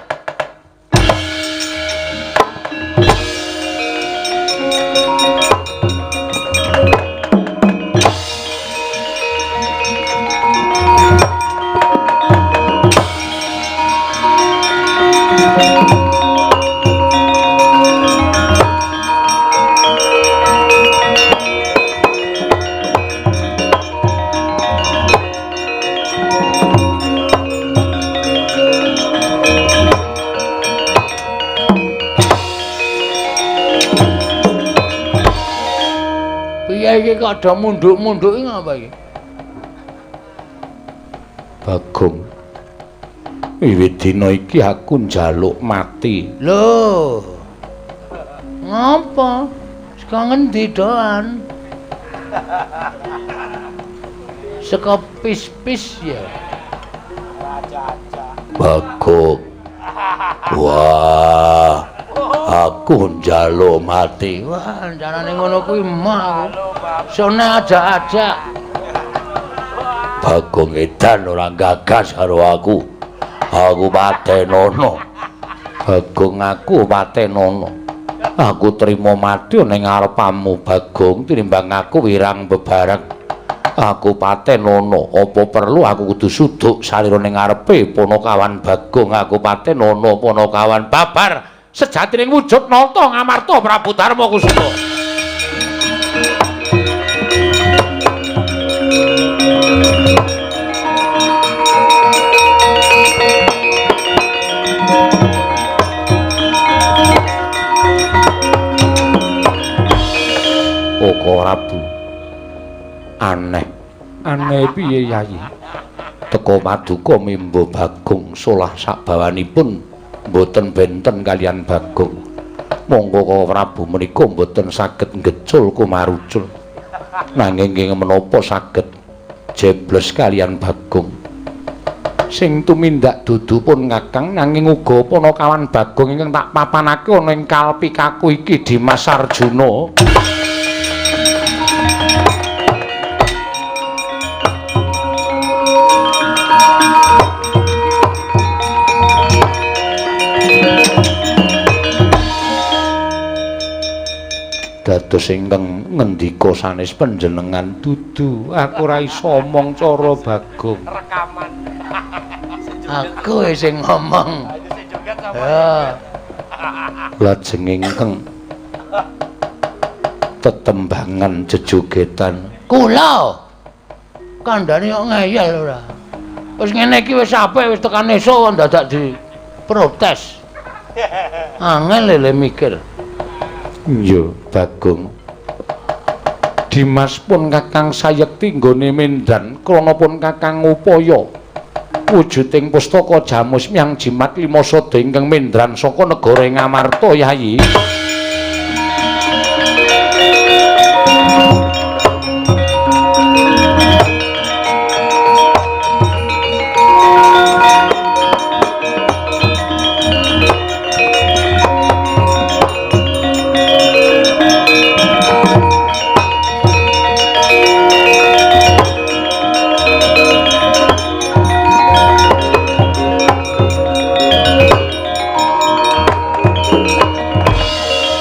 Iki kok ada munduk-munduk iki ngapa iki? Bagong. Wiwit dina iki aku njaluk mati. Lho. Ngapa? Saka ngendi doan? Saka pis-pis ya. Bagong. Wah. Aku njaluk mati. Wah, janane ngono kuwi mah. Sone aja-aja. Bagong edan ora gagas karo aku. Aku patenono. Bagong aku patenono. Aku trima mati ning ngarepamu Bagong tinimbang aku wirang bebareng. Aku patenono. Apa perlu aku kudu suduk salira ning ngarepe Panakawan Bagong. Aku patenono Panakawan babar. Sejatining wujud nata Ngamarta Prabu Darma Kusuma. Aneh piye Yayi? Teka Paduka mimba Bagong solah sabawanipun boten benten kalian Bagong. Monggo Kala Prabu menika boten saged ngecul kumarucul. Nanging ing menapa saged jebles kalian Bagong. Sing tumindak dudu pun Kakang nanging uga Panakawan Bagong ingkang tak papanake ana ing kalpikaku iki Dimas Arjuna. Dados ingkang ngendika sanes panjenengan Dudu aku ora iso omong cara Bagong. Rekaman. Aku sing ngomong. Ya. lajeng ingkang tetembangan jejogetan. Kula. Kandhane kok ngeyel ora. Wis ngene iki wis apik wis tekan esuk dadak di protes. Angel lele mikir. Iya, Bagong. Dimas pun Kakang sayekti nggone Mendan krana pun Kakang upaya wujuding pustaka Jamus Myang Jimat Lima Sada ingkang Mendran saka negara Ngamarta Yayi.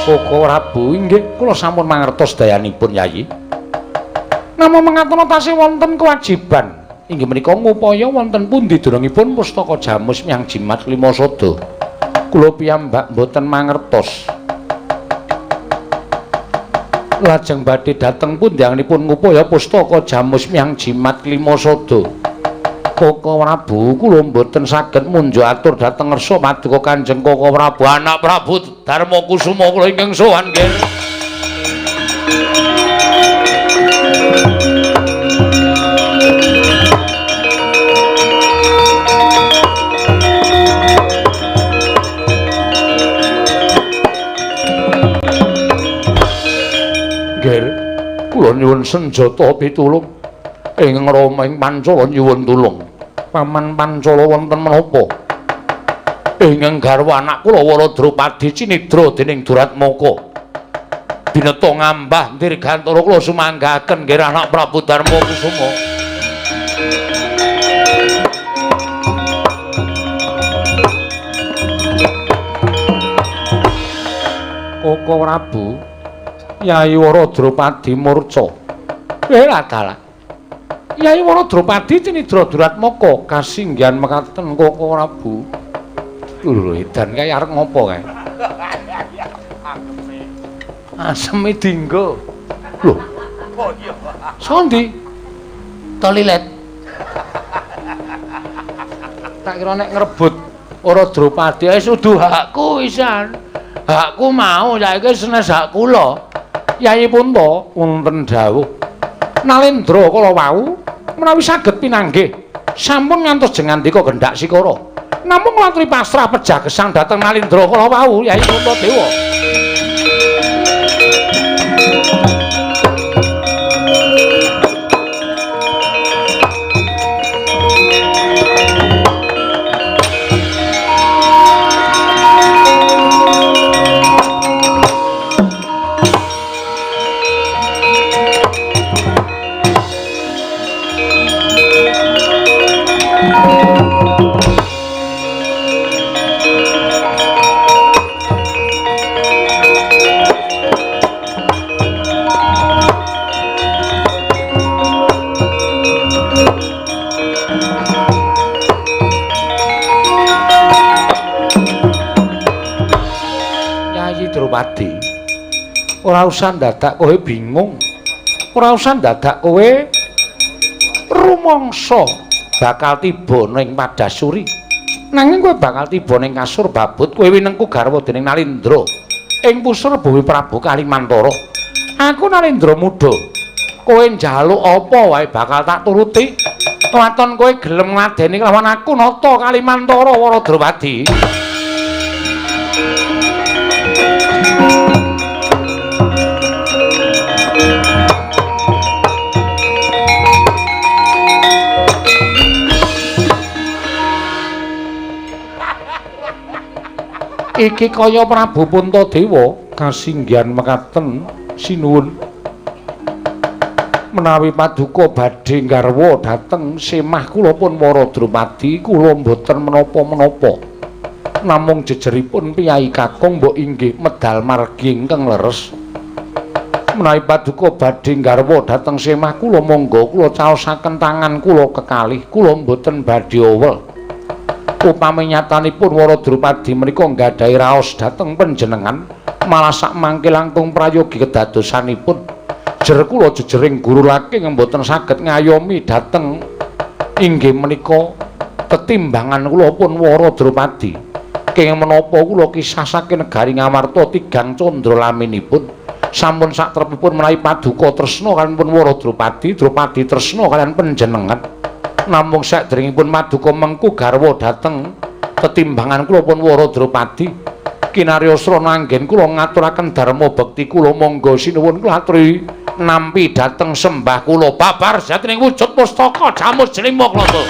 Koko Prabu inggih kula sampun mangertos dayanipun Yayi. Namung mengatono tasih wonten kewajiban inggih menika ngupaya wonten pundi durungipun pustaka Jamus Myang Jimat Lima Sada. Kula piyambak mboten mangertos. Lajeng badhe dhateng pundi anggenipun ngupaya pustaka Jamus Myang Jimat Lima Sada. Koko Prabu kula mboten saged munjuk atur dhateng ngersa paduka Kanjeng Koko Prabu anak Prabu Darma Kusuma kula ingkang sowan nggih. Nggih, kula nyuwun senjata pitulung. Ing Rama ing Pancala nyuwun tulung. Paman Pancala wonten menapa? Ingkang garwa anak kula Waradrupadi cinidra dening Duratmaka. Bineta ngambah dirgantara kula sumanggaken nggih anak Prabu Darma Kusuma. Koko Prabu Yayi Waradrupadi murca. Ora dalah. Yayi Waradrupadi cinidra Duratmaka kasinggihan mekaten Koko Prabu. Lho edan kae arep ngopo kae? Aseme dinggo. Lho, Oh iya. sondi? Toilet. Tak kira nek ngrebut Waradrupadi wis udu hakku wisan. Hakku mau saiki senes hak kula. Yayi Punta wonten dawuh. Nalendra kala wau menawi saged pinanggih sampun ngantos jengandika gendhak sikara. Namung ngaturi pasrah pejagesang dhateng Nalendra kala wau Yayi Punta Dewa. Drupadi, ora usah dadak kowe bingung, ora usah dadak kowe rumangsa bakal tiba ning Padasuri. Nanging kowe bakal tiba ning kasur babut kowe winengku garwa dening Nalendra ing pusur Bumi Prabu Kalimantara. Aku Nalendra muda kowe njaluk apa wae bakal tak turuti. Waton kowe gelem ngadeni lawan aku nata Kalimantara Waradrawadi. Iki kaya Prabu Puntadewa kasinggihan mekaten sinuwun menawi paduka badhe garwa dhateng semah kula pun Waradrawadi kula mboten menapa-menapa namung jejeripun piyai kakung mbok inggih medal margi ingkang leres menawi paduka badhe garwa dhateng semah kula monggo kula caosaken tangan kula kekalih kula mboten badhe owel upami nyatanipun Waradrawadi menika nggadahi raos dhateng panjenengan malah sak mangke langkung prayogi kedadosanipun jer kula jejering guru laking mboten saged ngayomi dhateng inggih menika tetimbangan kula pun Waradrawadi kenging menapa kula kisah saking negari Ngamarta tigang candra laminipun sampun sak trepipun menawi paduka tresna kaliyan pun Waradrawadi Drawadi tresna kaliyan panjenengan namung sadèrèngipun paduka mengku garwa dhateng tetimbangan kula pun Waradrawadi kinaryosa nanggen kula ngaturaken dharma bekti kula monggo sinuwun kula aturi nampi dhateng sembah kula babar jatining wujud pustaka jamus jlima klata.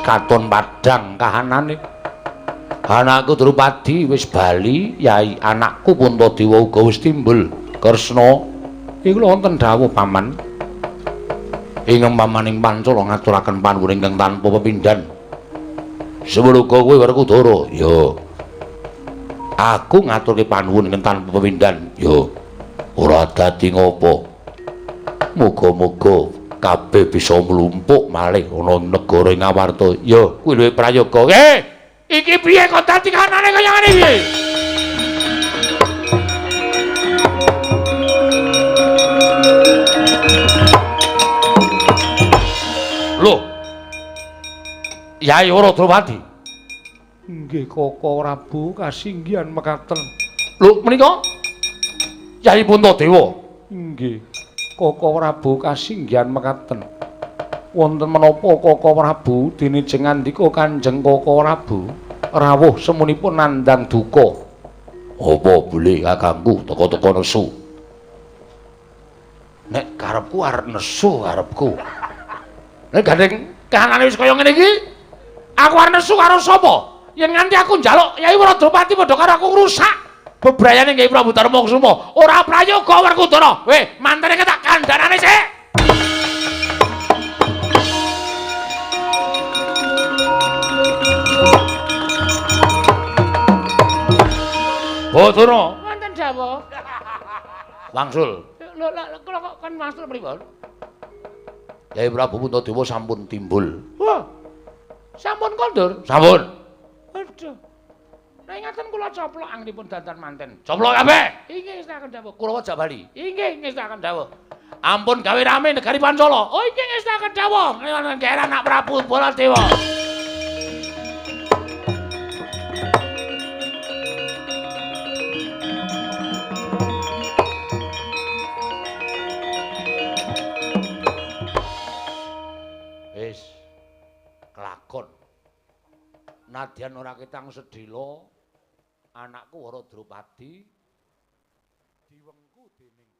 Katon padang kahanane anakku Drupadi wis bali yai anakku Puntadewa uga wis timbul Kresna iku wonten dawuh paman ingkang pamaning Pancala ngaturaken panuwun ingkang tanpa pepindhan semeruga kowe Werkudara ya aku ngaturke panuwun ingkang tanpa pepindhan ya ora dadi ngopo muga-muga kabeh bisa mlumpuk malih ana negara Ngamarta. Ya, kuwi lho prayoga. Iki piye kok dadi kanane kaya ngene piye? Lho. Yai Waradrawadi. Nggih Koko Prabu kasinggihan mekaten. Lho, menika Yai Puntadewa. Nggih. Koko Prabu kasinggihan mekaten. Wonten menapa Koko Prabu dinijeng ngandika Kanjeng Koko Prabu rawuh semunipun nandhang duka. Apa boleh kakangku teka-teka nesu? Nek karepku arep nesu karepku. Nek gandeng kahanane wis kaya ngene iki, aku arep nesu karo sapa? Yen nganti aku njaluk Yai Waradrawadi padha karo aku ngrusak bebrayane Kyai Prabu Darmakusuma. Ora prayoga Werkudara. Weh, mantene tak kandhanane sik. Bathara, wonten dawuh. Wangsul. Lho, kula kok kan wangsul pripun? Kyai Prabu Puntadewa sampun timbul. Wah. Sampun kondur? Sampun. Aduh. Nek ngaten kula coplok anggenipun dandan manten. Coplok kabeh. Inggih ngestaken dawuh. Kurawa Jabali. Inggih ngestaken dawuh. Ampun gawe rame negari Pancala. Oh inggih ngestaken dawuh. Nggih anak Prabu Baladewa. Wis kelakon. Nadyan ora ketang sedhela anakku Waradrawadi diwengku dening